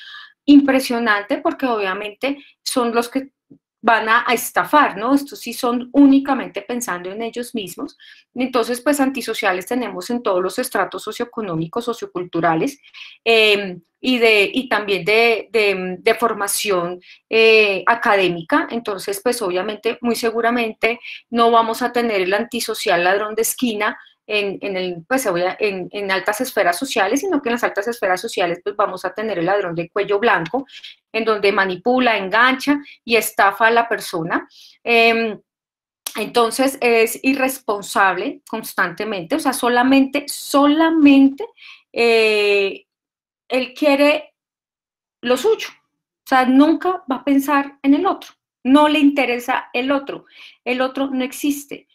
impresionante, porque obviamente son los que van a estafar, ¿no? Estos sí son únicamente pensando en ellos mismos. Entonces, pues antisociales tenemos en todos los estratos socioeconómicos, socioculturales, y también de formación académica. Entonces, pues obviamente, muy seguramente no vamos a tener el antisocial ladrón de esquina en altas esferas sociales, sino que en las altas esferas sociales pues vamos a tener el ladrón de cuello blanco, en donde manipula, engancha y estafa a la persona. Entonces es irresponsable constantemente, o sea, solamente él quiere lo suyo, o sea, nunca va a pensar en el otro, no le interesa el otro no existe.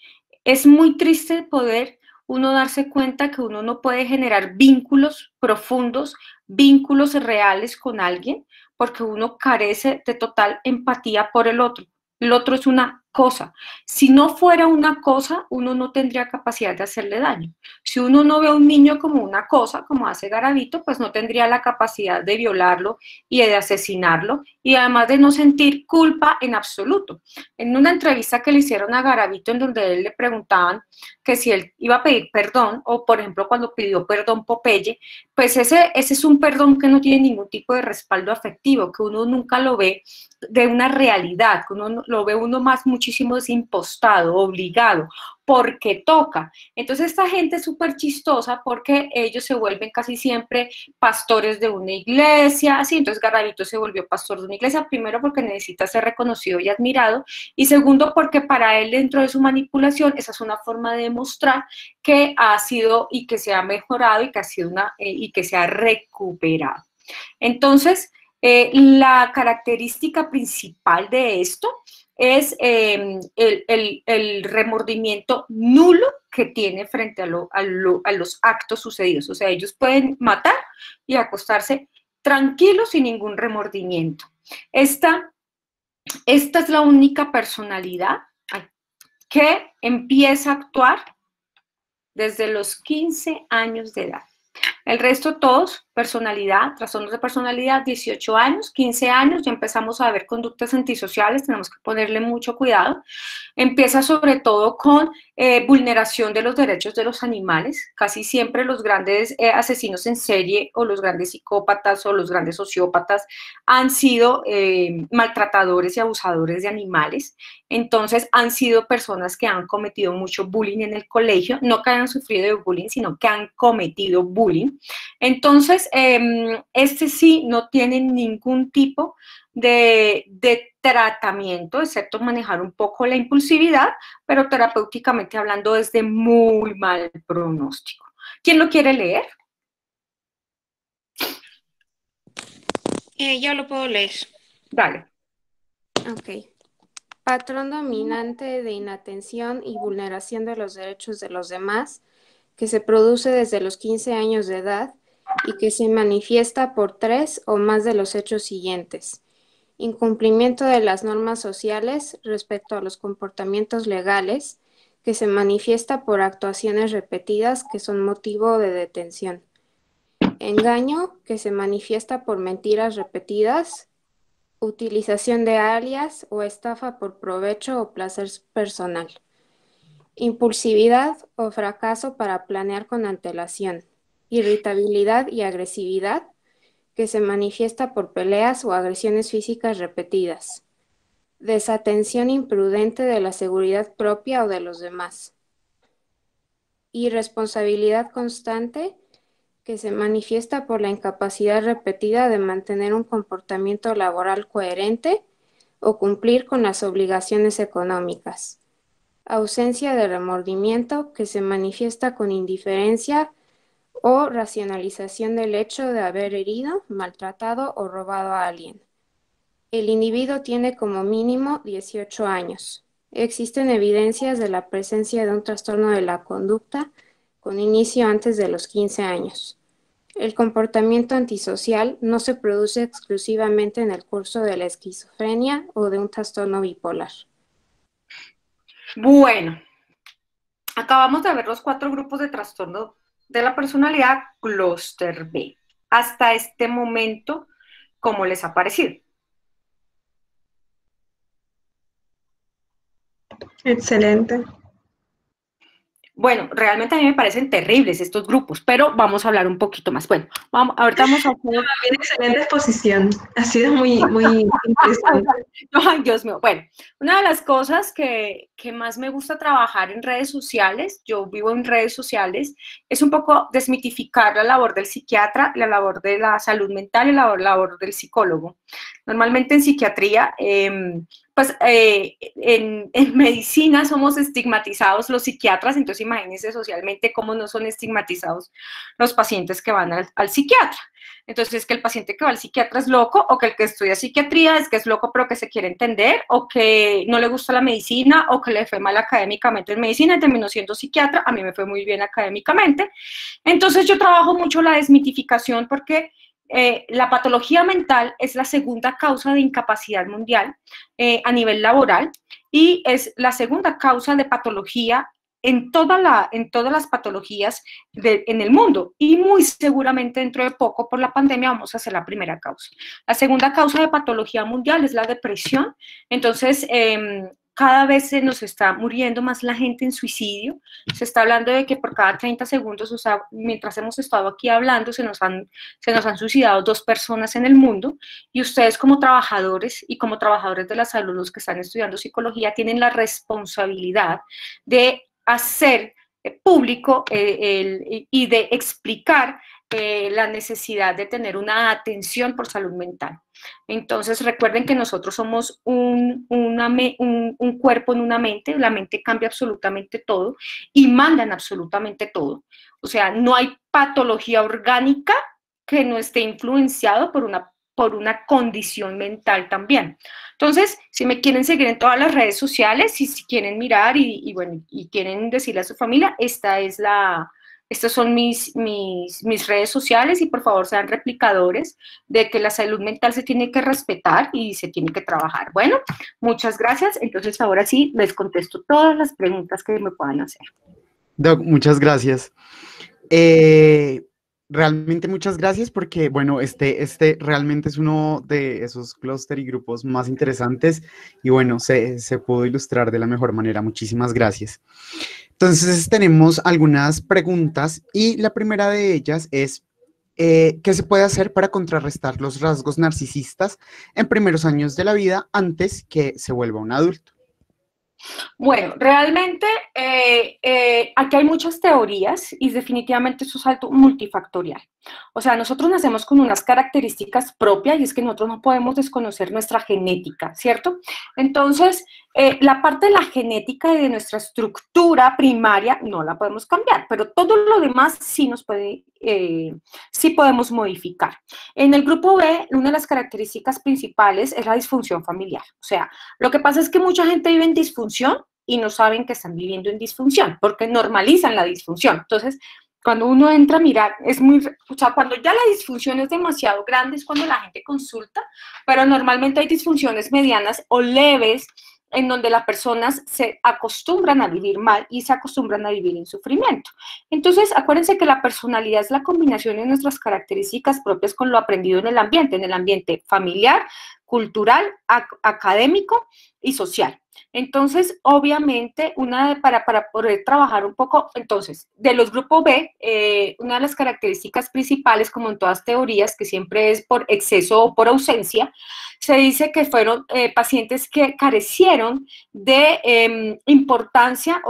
Es muy triste poder uno darse cuenta que uno no puede generar vínculos profundos, vínculos reales con alguien, porque uno carece de total empatía por el otro. El otro es una cosa. Si no fuera una cosa, uno no tendría capacidad de hacerle daño. Si uno no ve a un niño como una cosa, como hace Garavito, pues no tendría la capacidad de violarlo y de asesinarlo, y además de no sentir culpa en absoluto. En una entrevista que le hicieron a Garavito, en donde él le preguntaban que si él iba a pedir perdón, o por ejemplo cuando pidió perdón Popeye, pues ese es un perdón que no tiene ningún tipo de respaldo afectivo, que uno nunca lo ve de una realidad, que uno lo ve uno más muchísimo desimpostado, obligado, porque toca. Entonces esta gente es súper chistosa porque ellos se vuelven casi siempre pastores de una iglesia, así. Entonces Garavito se volvió pastor de una iglesia, primero porque necesita ser reconocido y admirado, y segundo porque para él, dentro de su manipulación, esa es una forma de demostrar que ha sido y que se ha mejorado y que ha sido y que se ha recuperado. Entonces, la característica principal de esto es el remordimiento nulo que tiene frente a los actos sucedidos. O sea, ellos pueden matar y acostarse tranquilos sin ningún remordimiento. Esta es la única personalidad que empieza a actuar desde los 15 años de edad. El resto todos, personalidad, trastornos de personalidad, 18 años, 15 años, ya empezamos a ver conductas antisociales, tenemos que ponerle mucho cuidado. Empieza sobre todo con vulneración de los derechos de los animales. Casi siempre los grandes asesinos en serie o los grandes psicópatas o los grandes sociópatas han sido maltratadores y abusadores de animales. Entonces han sido personas que han cometido mucho bullying en el colegio, no que hayan sufrido de bullying, sino que han cometido bullying. Entonces, este sí no tiene ningún tipo de tratamiento, excepto manejar un poco la impulsividad, pero terapéuticamente hablando es de muy mal pronóstico. ¿Quién lo quiere leer? Yo lo puedo leer. Dale. Ok. Patrón dominante de inatención y vulneración de los derechos de los demás, que se produce desde los 15 años de edad y que se manifiesta por 3 o más de los hechos siguientes: incumplimiento de las normas sociales respecto a los comportamientos legales, que se manifiesta por actuaciones repetidas que son motivo de detención; engaño, que se manifiesta por mentiras repetidas; utilización de alias o estafa por provecho o placer personal; impulsividad o fracaso para planear con antelación; irritabilidad y agresividad, que se manifiesta por peleas o agresiones físicas repetidas; desatención imprudente de la seguridad propia o de los demás. irresponsabilidad constante, que se manifiesta por la incapacidad repetida de mantener un comportamiento laboral coherente o cumplir con las obligaciones económicas. Ausencia de remordimiento, que se manifiesta con indiferencia o racionalización del hecho de haber herido, maltratado o robado a alguien. El individuo tiene como mínimo 18 años. Existen evidencias de la presencia de un trastorno de la conducta con inicio antes de los 15 años. El comportamiento antisocial no se produce exclusivamente en el curso de la esquizofrenia o de un trastorno bipolar. Bueno, acabamos de ver los 4 grupos de trastorno de la personalidad clúster B. Hasta este momento, ¿cómo les ha parecido? Excelente. Bueno, realmente a mí me parecen terribles estos grupos, pero vamos a hablar un poquito más. Bueno, ahorita vamos a hacer... Bien, excelente exposición. Ha sido muy interesante. Ay, Dios mío. Bueno, una de las cosas que más me gusta trabajar en redes sociales, yo vivo en redes sociales, es un poco desmitificar la labor del psiquiatra, la labor de la salud mental y la labor del psicólogo. Normalmente en psiquiatría... pues en medicina somos estigmatizados los psiquiatras, entonces imagínense socialmente cómo no son estigmatizados los pacientes que van al psiquiatra. Entonces es que el paciente que va al psiquiatra es loco, o que el que estudia psiquiatría es que es loco pero que se quiere entender, o que no le gusta la medicina, o que le fue mal académicamente en medicina y terminó siendo psiquiatra. A mí me fue muy bien académicamente. Entonces yo trabajo mucho la desmitificación porque... la patología mental es la segunda causa de incapacidad mundial a nivel laboral y es la segunda causa de patología en todas las patologías en el mundo, y muy seguramente dentro de poco por la pandemia vamos a hacer la primera causa. La segunda causa de patología mundial es la depresión. Entonces cada vez se nos está muriendo más la gente en suicidio. Se está hablando de que por cada 30 segundos, o sea, mientras hemos estado aquí hablando, se nos han suicidado 2 personas en el mundo, y ustedes como trabajadores y como trabajadores de la salud, los que están estudiando psicología, tienen la responsabilidad de hacer público y de explicar la necesidad de tener una atención por salud mental. Entonces recuerden que nosotros somos un cuerpo en una mente, la mente cambia absolutamente todo y mandan absolutamente todo. O sea, no hay patología orgánica que no esté influenciado por una condición mental también. Entonces, si me quieren seguir en todas las redes sociales y si quieren mirar y quieren decirle a su familia, estas son mis redes sociales, y por favor sean replicadores de que la salud mental se tiene que respetar y se tiene que trabajar. Bueno, muchas gracias. Entonces ahora sí les contesto todas las preguntas que me puedan hacer. Doc, muchas gracias. Realmente muchas gracias porque, bueno, este realmente es uno de esos clúster y grupos más interesantes y, bueno, se pudo ilustrar de la mejor manera. Muchísimas gracias. Entonces, tenemos algunas preguntas y la primera de ellas es, ¿qué se puede hacer para contrarrestar los rasgos narcisistas en primeros años de la vida antes que se vuelva un adulto? Bueno, realmente aquí hay muchas teorías y definitivamente eso es algo multifactorial. O sea, nosotros nacemos con unas características propias y es que nosotros no podemos desconocer nuestra genética, ¿cierto? Entonces, la parte de la genética y de nuestra estructura primaria no la podemos cambiar, pero todo lo demás sí sí podemos modificar. En el grupo B, una de las características principales es la disfunción familiar. O sea, lo que pasa es que mucha gente vive en disfunción y no saben que están viviendo en disfunción, porque normalizan la disfunción. Entonces, cuando uno entra a mirar, o sea, cuando ya la disfunción es demasiado grande es cuando la gente consulta, pero normalmente hay disfunciones medianas o leves en donde las personas se acostumbran a vivir mal y se acostumbran a vivir en sufrimiento. Entonces, acuérdense que la personalidad es la combinación de nuestras características propias con lo aprendido en el ambiente familiar, cultural, académico y social. Entonces, obviamente, para poder trabajar un poco, entonces, de los grupos B, una de las características principales, como en todas teorías, que siempre es por exceso o por ausencia, se dice que fueron pacientes que carecieron de importancia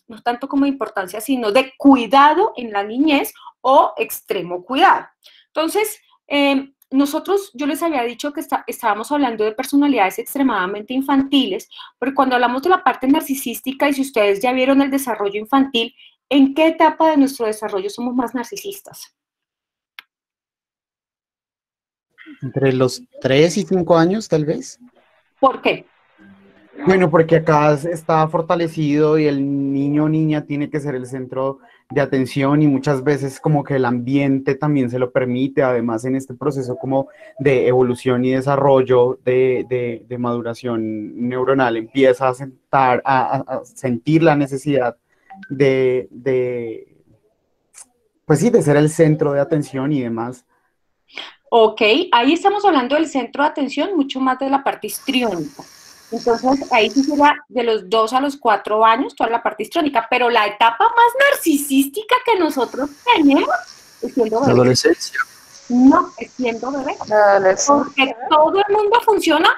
no tanto como importancia, sino de cuidado en la niñez o extremo cuidado. Entonces, nosotros, yo les había dicho que estábamos hablando de personalidades extremadamente infantiles, porque cuando hablamos de la parte narcisística, y si ustedes ya vieron el desarrollo infantil, ¿en qué etapa de nuestro desarrollo somos más narcisistas? Entre los 3 y 5 años, tal vez. ¿Por qué? Bueno, porque acá está fortalecido y el niño o niña tiene que ser el centro de atención y muchas veces como que el ambiente también se lo permite, además en este proceso como de evolución y desarrollo de maduración neuronal empieza a sentir la necesidad pues sí, de ser el centro de atención y demás. Ok, ahí estamos hablando del centro de atención, mucho más de la parte histriónica. Entonces, ahí sí sería de los 2 a los 4 años, toda la parte histriónica, pero la etapa más narcisística que nosotros tenemos es siendo bebé. ¿La adolescencia? No, es siendo bebé. Porque todo el mundo funciona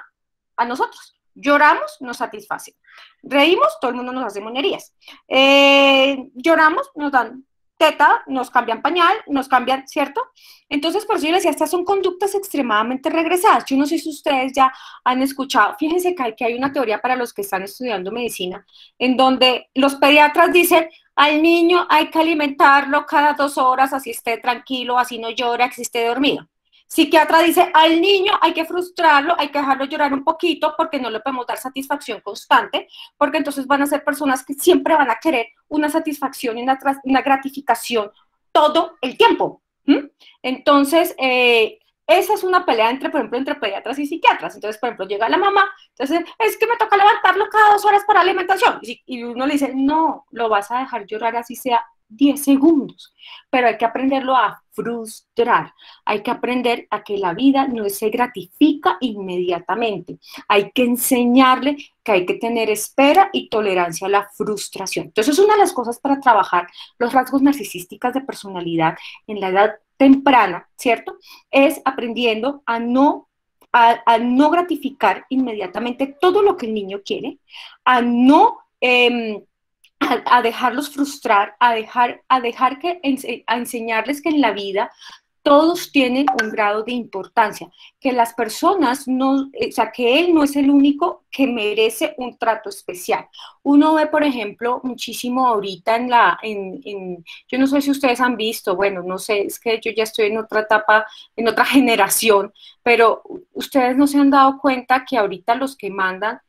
a nosotros. Lloramos, nos satisface. Reímos, todo el mundo nos hace monerías. Lloramos, nos dan teta, nos cambian pañal, nos cambian, ¿cierto? Entonces, por eso yo les decía, estas son conductas extremadamente regresadas. Yo no sé si ustedes ya han escuchado, fíjense que hay una teoría para los que están estudiando medicina, en donde los pediatras dicen, al niño hay que alimentarlo cada 2 horas, así esté tranquilo, así no llora, así esté dormido. Psiquiatra dice, al niño hay que frustrarlo, hay que dejarlo llorar un poquito porque no le podemos dar satisfacción constante, porque entonces van a ser personas que siempre van a querer una satisfacción y una gratificación todo el tiempo. Entonces, esa es una pelea por ejemplo, entre pediatras y psiquiatras. Entonces, por ejemplo, llega la mamá, entonces, es que me toca levantarlo cada 2 horas para alimentación. Y uno le dice, no, lo vas a dejar llorar así sea 10 segundos, pero hay que aprenderlo a frustrar, hay que aprender a que la vida no se gratifica inmediatamente, hay que enseñarle que hay que tener espera y tolerancia a la frustración. Entonces, es una de las cosas para trabajar los rasgos narcisísticos de personalidad en la edad temprana, ¿cierto? Es aprendiendo a no gratificar inmediatamente todo lo que el niño quiere, a no a dejarlos frustrar, a enseñarles que en la vida todos tienen un grado de importancia, que las personas no, o sea, que él no es el único que merece un trato especial. Uno ve, por ejemplo, muchísimo ahorita yo no sé si ustedes han visto, bueno, no sé, es que yo ya estoy en otra etapa, en otra generación, pero ustedes no se han dado cuenta que ahorita los que mandan,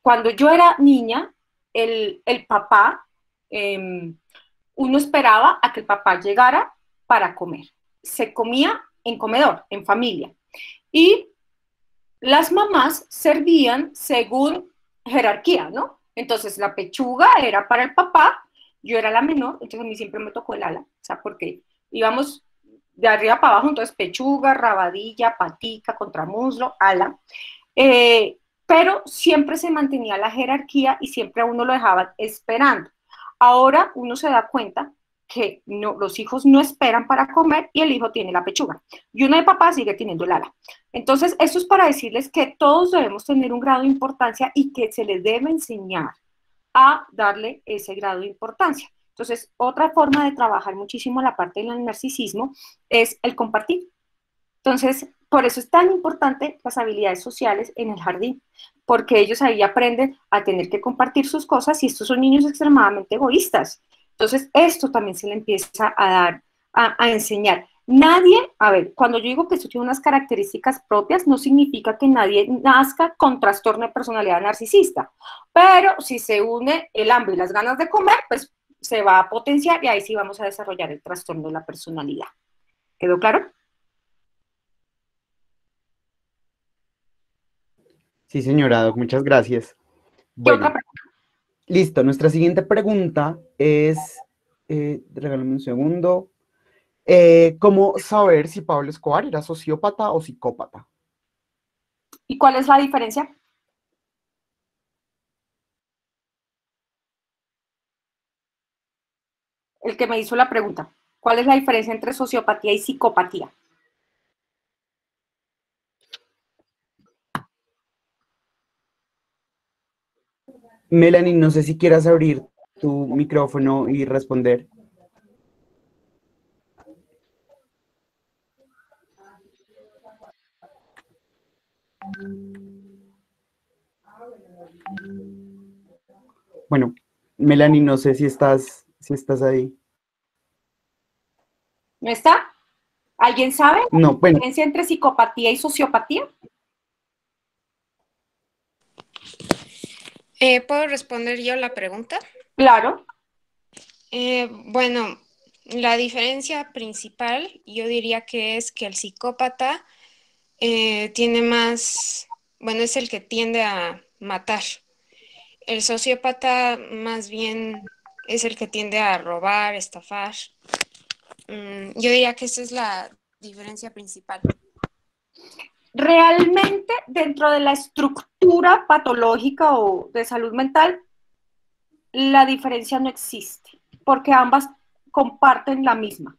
cuando yo era niña, el papá, uno esperaba a que el papá llegara para comer. Se comía en comedor, en familia. Y las mamás servían según jerarquía, ¿no? Entonces la pechuga era para el papá, yo era la menor, entonces a mí siempre me tocó el ala, o sea, porque íbamos de arriba para abajo, entonces pechuga, rabadilla, patica, contramuslo, ala. Pero siempre se mantenía la jerarquía y siempre a uno lo dejaban esperando. Ahora uno se da cuenta que no, los hijos no esperan para comer y el hijo tiene la pechuga. Y uno de papá sigue teniendo el ala. Entonces, esto es para decirles que todos debemos tener un grado de importancia y que se les debe enseñar a darle ese grado de importancia. Entonces, otra forma de trabajar muchísimo la parte del narcisismo es el compartir. Entonces, por eso es tan importante las habilidades sociales en el jardín, porque ellos ahí aprenden a tener que compartir sus cosas y estos son niños extremadamente egoístas. Entonces, esto también se le empieza a dar, a enseñar. Nadie, a ver, cuando yo digo que esto tiene unas características propias, no significa que nadie nazca con trastorno de personalidad narcisista, pero si se une el hambre y las ganas de comer, pues se va a potenciar y ahí sí vamos a desarrollar el trastorno de la personalidad. ¿Quedó claro? Sí, señora Doc, muchas gracias. Bueno, listo, nuestra siguiente pregunta es, regálame un segundo, ¿cómo saber si Pablo Escobar era sociópata o psicópata? ¿Y cuál es la diferencia? el que me hizo la pregunta. ¿Cuál es la diferencia entre sociopatía y psicopatía? Melanie, no sé si quieras abrir tu micrófono y responder. Bueno, Melanie, no sé si estás ahí. ¿No está? ¿Alguien sabe No, la bueno. diferencia entre psicopatía y sociopatía? ¿Puedo responder yo la pregunta? Claro. Bueno, la diferencia principal yo diría que es que el psicópata tiene más, bueno, es el que tiende a matar. El sociópata más bien es el que tiende a robar, estafar. Yo diría que esa es la diferencia principal. Realmente, dentro de la estructura patológica o de salud mental, la diferencia no existe, porque ambas comparten la misma.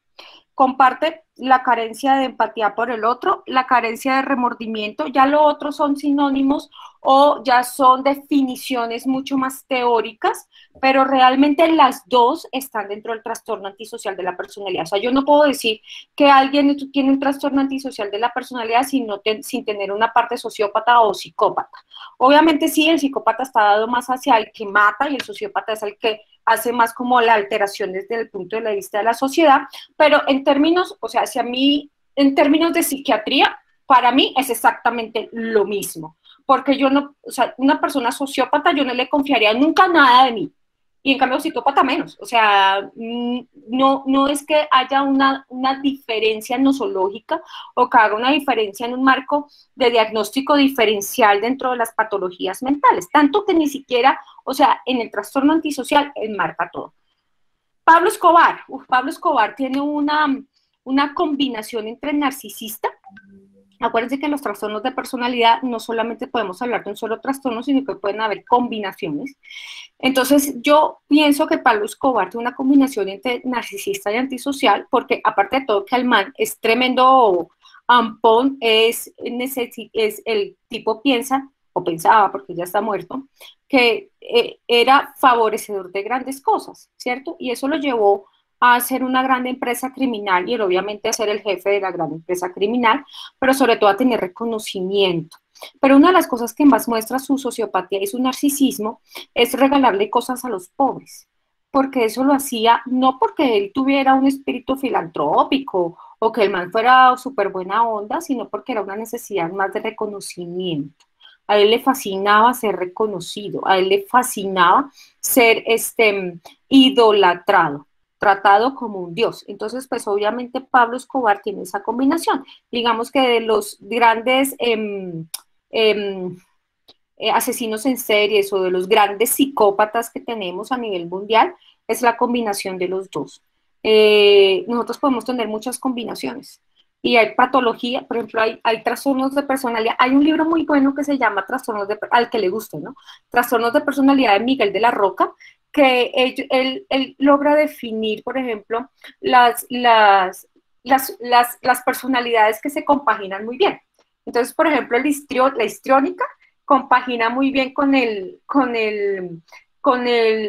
Comparte la carencia de empatía por el otro, la carencia de remordimiento, ya lo otro son sinónimos o ya son definiciones mucho más teóricas, pero realmente las dos están dentro del trastorno antisocial de la personalidad. O sea, yo no puedo decir que alguien tiene un trastorno antisocial de la personalidad sin tener una parte sociópata o psicópata. Obviamente sí, el psicópata está dado más hacia el que mata y el sociópata es el que hace más como la alteración desde el punto de vista de la sociedad, pero en términos, o sea, si a mí, en términos de psiquiatría, para mí es exactamente lo mismo, porque yo no, o sea, una persona sociópata yo no le confiaría nunca nada de mí, y en cambio psicópata menos, o sea, no es que haya una diferencia nosológica o que haga una diferencia en un marco de diagnóstico diferencial dentro de las patologías mentales, tanto que ni siquiera, o sea, en el trastorno antisocial enmarca todo. Pablo Escobar tiene una combinación entre narcisista. Acuérdense que en los trastornos de personalidad no solamente podemos hablar de un solo trastorno, sino que pueden haber combinaciones. Entonces, yo pienso que Pablo Escobar tiene una combinación entre narcisista y antisocial, porque aparte de todo que el man es tremendo ampón, el tipo piensa, o pensaba, porque ya está muerto, que era favorecedor de grandes cosas, ¿cierto? Y eso lo llevó a ser una gran empresa criminal y obviamente a ser el jefe de la gran empresa criminal, pero sobre todo a tener reconocimiento. Pero una de las cosas que más muestra su sociopatía y su narcisismo es regalarle cosas a los pobres, porque eso lo hacía no porque él tuviera un espíritu filantrópico o que el man fuera súper buena onda, sino porque era una necesidad más de reconocimiento. A él le fascinaba ser reconocido, a él le fascinaba ser idolatrado, tratado como un dios. Entonces, pues obviamente Pablo Escobar tiene esa combinación. Digamos que de los grandes asesinos en series o de los grandes psicópatas que tenemos a nivel mundial, es la combinación de los dos. Nosotros podemos tener muchas combinaciones. Y hay patología, por ejemplo, hay trastornos de personalidad. Hay un libro muy bueno que se llama al que le guste, ¿no? Trastornos de personalidad de Miguel de la Roca, que él logra definir, por ejemplo, las personalidades que se compaginan muy bien. Entonces, por ejemplo, la histriónica compagina muy bien con el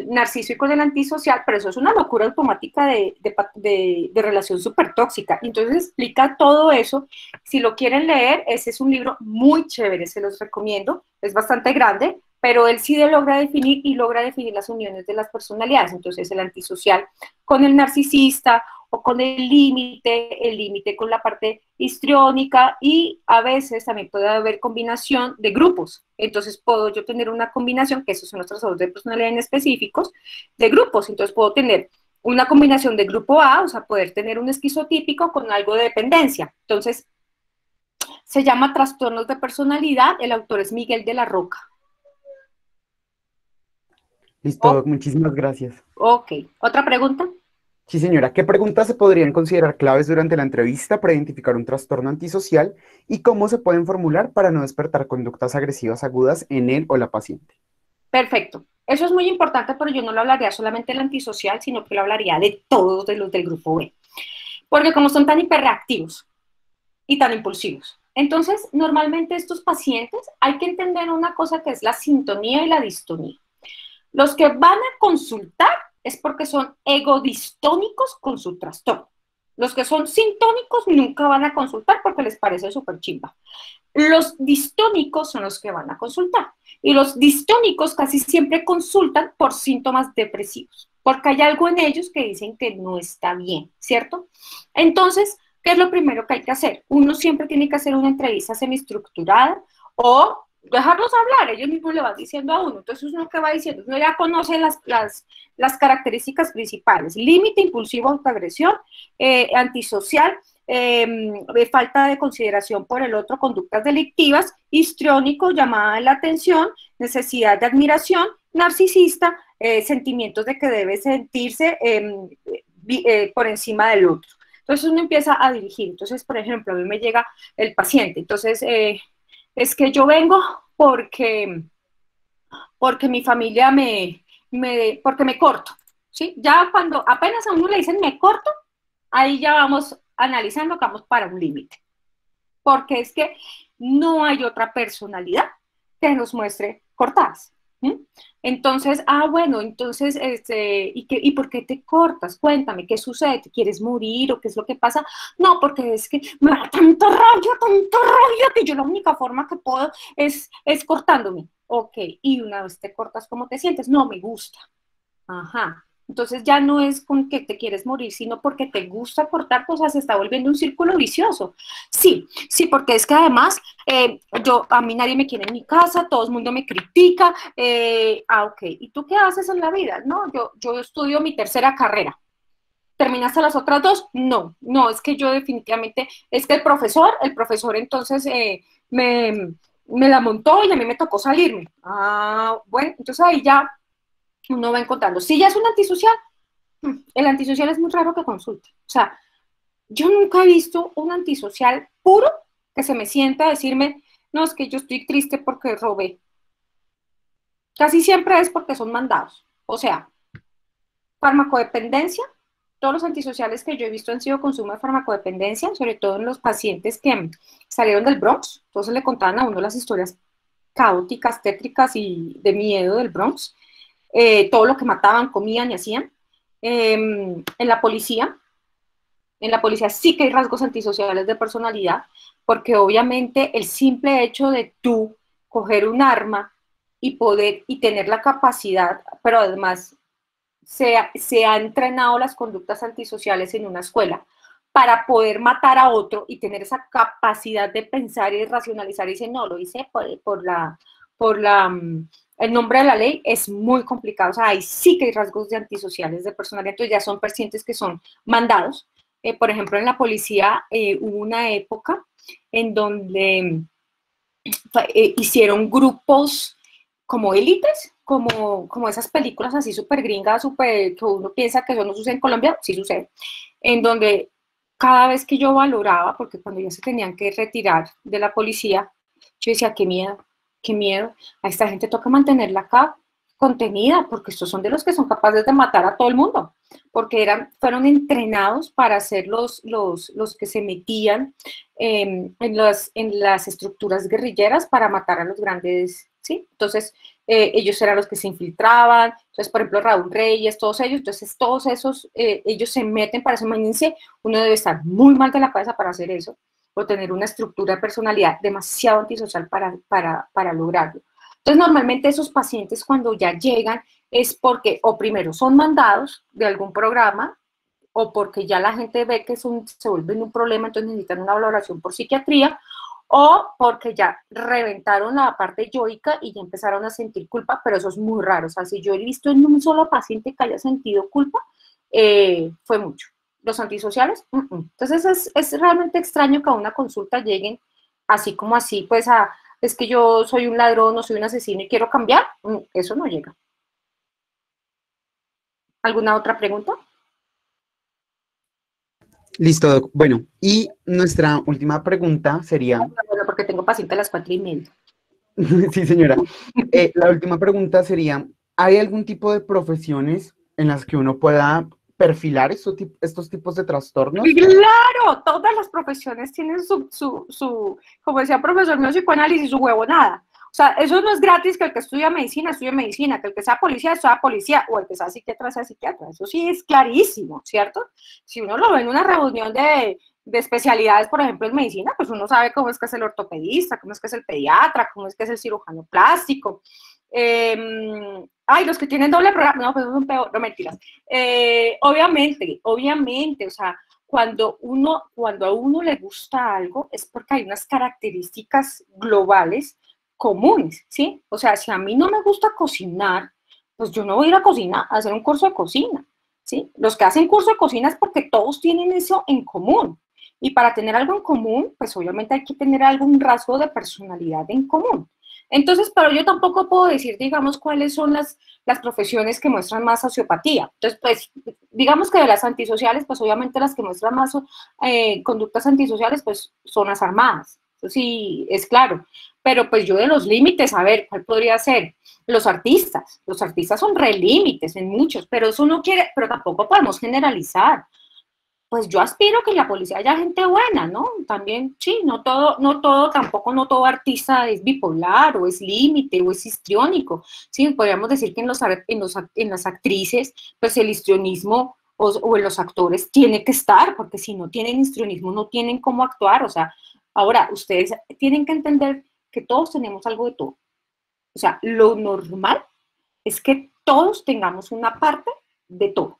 narciso y con el antisocial, pero eso es una locura automática de relación súper tóxica. Entonces explica todo eso. Si lo quieren leer, ese es un libro muy chévere, se los recomiendo. Es bastante grande, pero él sí logra definir las uniones de las personalidades. Entonces el antisocial con el narcisista o con el límite con la parte histriónica, y a veces también puede haber combinación de grupos. Entonces puedo yo tener una combinación, que esos son los trastornos de personalidad en específicos, de grupos. Entonces puedo tener una combinación de grupo A, o sea, poder tener un esquizotípico con algo de dependencia. Entonces, se llama Trastornos de Personalidad, el autor es Miguel de la Roca. Listo, muchísimas gracias. Ok, ¿otra pregunta? Sí, señora. ¿Qué preguntas se podrían considerar claves durante la entrevista para identificar un trastorno antisocial y cómo se pueden formular para no despertar conductas agresivas agudas en él o la paciente? Perfecto. Eso es muy importante, pero yo no lo hablaría solamente del antisocial, sino que lo hablaría de todos de los del grupo B. Porque como son tan hiperreactivos y tan impulsivos. Entonces, normalmente estos pacientes hay que entender una cosa que es la sintonía y la distonía. Los que van a consultar es porque son egodistónicos con su trastorno. Los que son sintónicos nunca van a consultar porque les parece súper chimba. Los distónicos son los que van a consultar. Y los distónicos casi siempre consultan por síntomas depresivos, porque hay algo en ellos que dicen que no está bien, ¿cierto? Entonces, ¿qué es lo primero que hay que hacer? Uno siempre tiene que hacer una entrevista semiestructurada o dejarlos hablar, ellos mismos le van diciendo a uno. Entonces uno que va diciendo, uno ya conoce las características principales: límite, impulsivo, autoagresión, antisocial, falta de consideración por el otro, conductas delictivas, histriónico, llamada de la atención, necesidad de admiración, narcisista, sentimientos de que debe sentirse por encima del otro. Entonces uno empieza a dirigir. Entonces, por ejemplo, a mí me llega el paciente, entonces es que yo vengo porque mi familia porque me corto, ¿sí? Ya cuando apenas a uno le dicen me corto, ahí ya vamos analizando que vamos para un límite, porque es que no hay otra personalidad que nos muestre cortadas. Entonces, bueno, entonces, ¿y por qué te cortas? Cuéntame, ¿qué sucede? ¿Te quieres morir o qué es lo que pasa? No, porque es que me da tanta rabia, que yo la única forma que puedo es cortándome. Ok, y una vez te cortas, ¿cómo te sientes? No, me gusta. Ajá. Entonces ya no es con que te quieres morir, sino porque te gusta cortar cosas, se está volviendo un círculo vicioso. Sí, porque es que además a mí nadie me quiere en mi casa, todo el mundo me critica. Ok, ¿y tú qué haces en la vida? No, yo estudio mi tercera carrera. ¿Terminaste las otras dos? No, es que yo definitivamente, es que el profesor entonces me la montó y a mí me tocó salirme. Bueno, entonces ahí ya uno va encontrando. Si ya es un antisocial, el antisocial es muy raro que consulte. O sea, yo nunca he visto un antisocial puro que se me sienta a decirme, no, es que yo estoy triste porque robé. Casi siempre es porque son mandados. O sea, farmacodependencia. Todos los antisociales que yo he visto han sido consumo de farmacodependencia, sobre todo en los pacientes que salieron del Bronx. Entonces le contaban a uno las historias caóticas, tétricas y de miedo del Bronx. Todo lo que mataban, comían y hacían. En la policía sí que hay rasgos antisociales de personalidad, porque obviamente el simple hecho de tú coger un arma y tener la capacidad, pero además se ha entrenado las conductas antisociales en una escuela para poder matar a otro y tener esa capacidad de pensar y de racionalizar y decir, no, lo hice el nombre de la ley, es muy complicado. O sea, ahí sí que hay rasgos de antisociales de personalidad, entonces ya son pacientes que son mandados. Por ejemplo, en la policía hubo una época en donde hicieron grupos como élites, como esas películas así súper gringas, que uno piensa que eso no sucede en Colombia, sí sucede, en donde cada vez que yo valoraba, porque cuando ya se tenían que retirar de la policía, yo decía, qué miedo, a esta gente toca mantenerla acá contenida, porque estos son de los que son capaces de matar a todo el mundo, porque fueron entrenados para ser los que se metían en las estructuras guerrilleras para matar a los grandes, ¿sí? Entonces, ellos eran los que se infiltraban. Entonces, por ejemplo, Raúl Reyes, todos ellos, entonces todos esos, ellos se meten para eso. Imagínense, uno debe estar muy mal de la cabeza para hacer eso, o tener una estructura de personalidad demasiado antisocial para lograrlo. Entonces, normalmente esos pacientes cuando ya llegan es porque, o primero son mandados de algún programa, o porque ya la gente ve que se vuelven un problema, entonces necesitan una valoración por psiquiatría, o porque ya reventaron la parte yoica y ya empezaron a sentir culpa, pero eso es muy raro. O sea, si yo he visto en un solo paciente que haya sentido culpa, fue mucho. Los antisociales, Entonces es realmente extraño que a una consulta lleguen así como así, pues es que yo soy un ladrón o soy un asesino y quiero cambiar. Eso no llega. ¿Alguna otra pregunta? Listo, Doc. Bueno, y nuestra última pregunta sería... Bueno, porque tengo paciente a las 4:30. Sí, señora. La última pregunta sería, ¿hay algún tipo de profesiones en las que uno pueda perfilar estos tipos de trastornos? Claro, todas las profesiones tienen como decía el profesor mío psicoanálisis, su huevonada. O sea, eso no es gratis, que el que estudia medicina, que el que sea policía, o el que sea psiquiatra. Eso sí es clarísimo, ¿cierto? Si uno lo ve en una reunión de especialidades, por ejemplo, en medicina, pues uno sabe cómo es que es el ortopedista, cómo es que es el pediatra, cómo es que es el cirujano plástico. Los que tienen doble programa, no, pues son peor, no mentiras. Obviamente, o sea, cuando a uno le gusta algo, es porque hay unas características globales comunes, ¿sí? O sea, si a mí no me gusta cocinar, pues yo no voy a ir a cocinar, a hacer un curso de cocina, ¿sí? Los que hacen curso de cocina es porque todos tienen eso en común. Y para tener algo en común, pues obviamente hay que tener algún rasgo de personalidad en común. Entonces, pero yo tampoco puedo decir, digamos, cuáles son las profesiones que muestran más sociopatía. Entonces, pues, digamos que de las antisociales, pues obviamente las que muestran más conductas antisociales, pues son las armadas. Eso sí, es claro. Pero pues yo de los límites, a ver, ¿cuál podría ser? Los artistas son re límites en muchos, pero eso no quiere, pero tampoco podemos generalizar. Pues yo aspiro que en la policía haya gente buena, ¿no? También, sí, tampoco no todo artista es bipolar, o es límite, o es histriónico. Sí, podríamos decir que en las actrices, pues el histrionismo o en los actores tiene que estar, porque si no tienen histrionismo no tienen cómo actuar. O sea, ahora, ustedes tienen que entender que todos tenemos algo de todo. O sea, lo normal es que todos tengamos una parte de todo.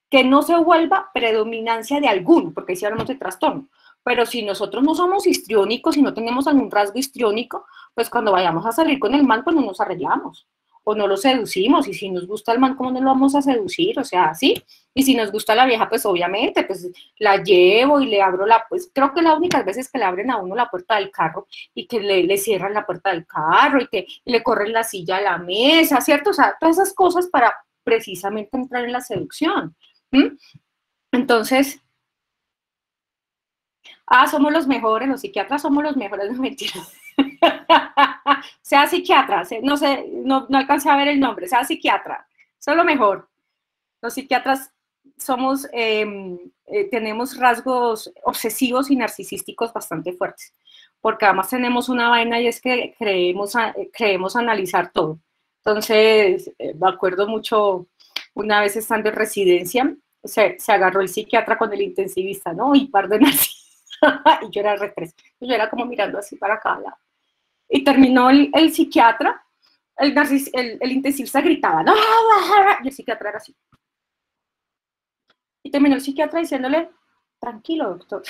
Que no se vuelva predominancia de alguno, porque ahí sí hablamos de trastorno. Pero si nosotros no somos histriónicos, si no tenemos algún rasgo histriónico, pues cuando vayamos a salir con el man, pues no nos arreglamos. O no lo seducimos, y si nos gusta el man, ¿cómo no lo vamos a seducir? O sea, ¿sí? Y si nos gusta la vieja, pues obviamente, pues la llevo y le abro pues creo que las únicas veces que le abren a uno la puerta del carro y que le cierran la puerta del carro y que le corren la silla a la mesa, ¿cierto? O sea, todas esas cosas para precisamente entrar en la seducción. Entonces, somos los mejores, los psiquiatras somos los mejores, no mentiras. Sea psiquiatra, no sé, no alcancé a ver el nombre, sea psiquiatra, eso es lo mejor. Los psiquiatras tenemos rasgos obsesivos y narcisísticos bastante fuertes, porque además tenemos una vaina y es que creemos analizar todo. Entonces, me acuerdo mucho, una vez estando en residencia, se agarró el psiquiatra con el intensivista, ¿no? Y par de narcisistas. Y yo era represa. Yo era como mirando así para cada lado. Y terminó el psiquiatra, el intensivista gritaba, ¡no! Y el psiquiatra era así. Y terminó el psiquiatra diciéndole, tranquilo, doctor.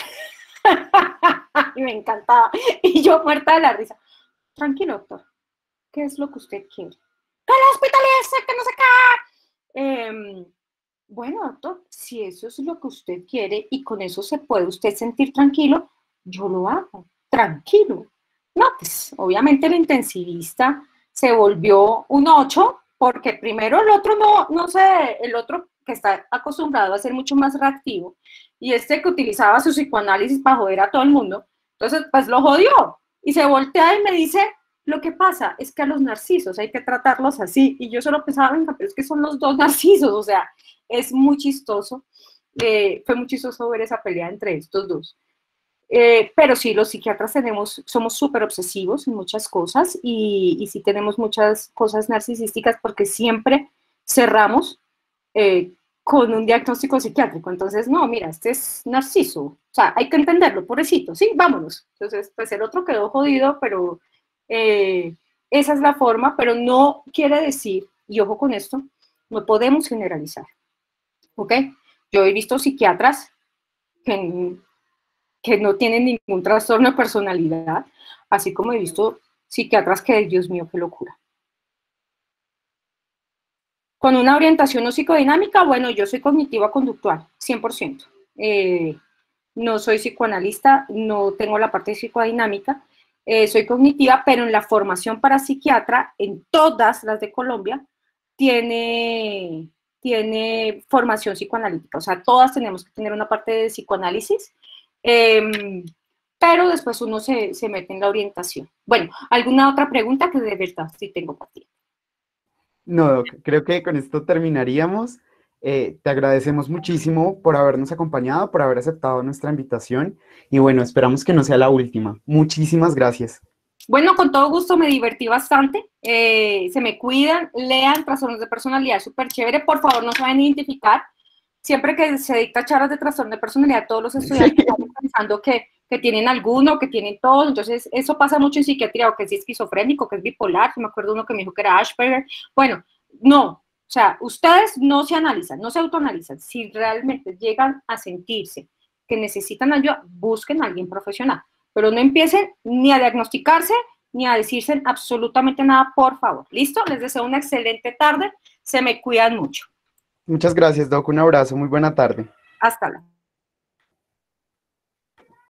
Y me encantaba. Y yo muerta de la risa. Tranquilo, doctor. ¿Qué es lo que usted quiere? ¡Que la hospitalice, que no se cae! Bueno, doctor, si eso es lo que usted quiere y con eso se puede usted sentir tranquilo, yo lo hago, tranquilo. No, pues obviamente el intensivista se volvió un 8, porque primero el otro el otro que está acostumbrado a ser mucho más reactivo, y este que utilizaba su psicoanálisis para joder a todo el mundo, entonces pues lo jodió, y se voltea y me dice, lo que pasa es que a los narcisos hay que tratarlos así, y yo solo pensaba, venga, pero es que son los dos narcisos, o sea, es muy chistoso, fue muy chistoso ver esa pelea entre estos dos. Pero sí, los psiquiatras somos súper obsesivos en muchas cosas y sí tenemos muchas cosas narcisísticas porque siempre cerramos con un diagnóstico psiquiátrico. Entonces, no, mira, este es narciso. O sea, hay que entenderlo, pobrecito, sí, vámonos. Entonces, pues el otro quedó jodido, pero esa es la forma, pero no quiere decir, y ojo con esto, no podemos generalizar. ¿Ok? Yo he visto psiquiatras que no tienen ningún trastorno de personalidad, así como he visto psiquiatras que, Dios mío, qué locura. Con una orientación no psicodinámica, bueno, yo soy cognitiva-conductual, 100%. No soy psicoanalista, no tengo la parte psicodinámica, soy cognitiva, pero en la formación para psiquiatra, en todas las de Colombia, tiene formación psicoanalítica, o sea, todas tenemos que tener una parte de psicoanálisis, pero después uno se mete en la orientación. Bueno, ¿alguna otra pregunta que de verdad sí tengo para ti? No, Doc, creo que con esto terminaríamos. Te agradecemos muchísimo por habernos acompañado, por haber aceptado nuestra invitación y bueno, esperamos que no sea la última. Muchísimas gracias. Bueno, con todo gusto, me divertí bastante. Se me cuidan, lean Trastornos de Personalidad, súper chévere. Por favor, no se vayan a identificar. Siempre que se dicta charlas de trastorno de personalidad, todos los estudiantes están pensando que tienen alguno, que tienen todos. Entonces, eso pasa mucho en psiquiatría, o que es esquizofrénico, que es bipolar. Me acuerdo uno que me dijo que era Asperger. Bueno, no. O sea, ustedes no se analizan, no se autoanalizan. Si realmente llegan a sentirse que necesitan ayuda, busquen a alguien profesional. Pero no empiecen ni a diagnosticarse, ni a decirse absolutamente nada, por favor. ¿Listo? Les deseo una excelente tarde. Se me cuidan mucho. Muchas gracias, Doc. Un abrazo. Muy buena tarde. Hasta luego.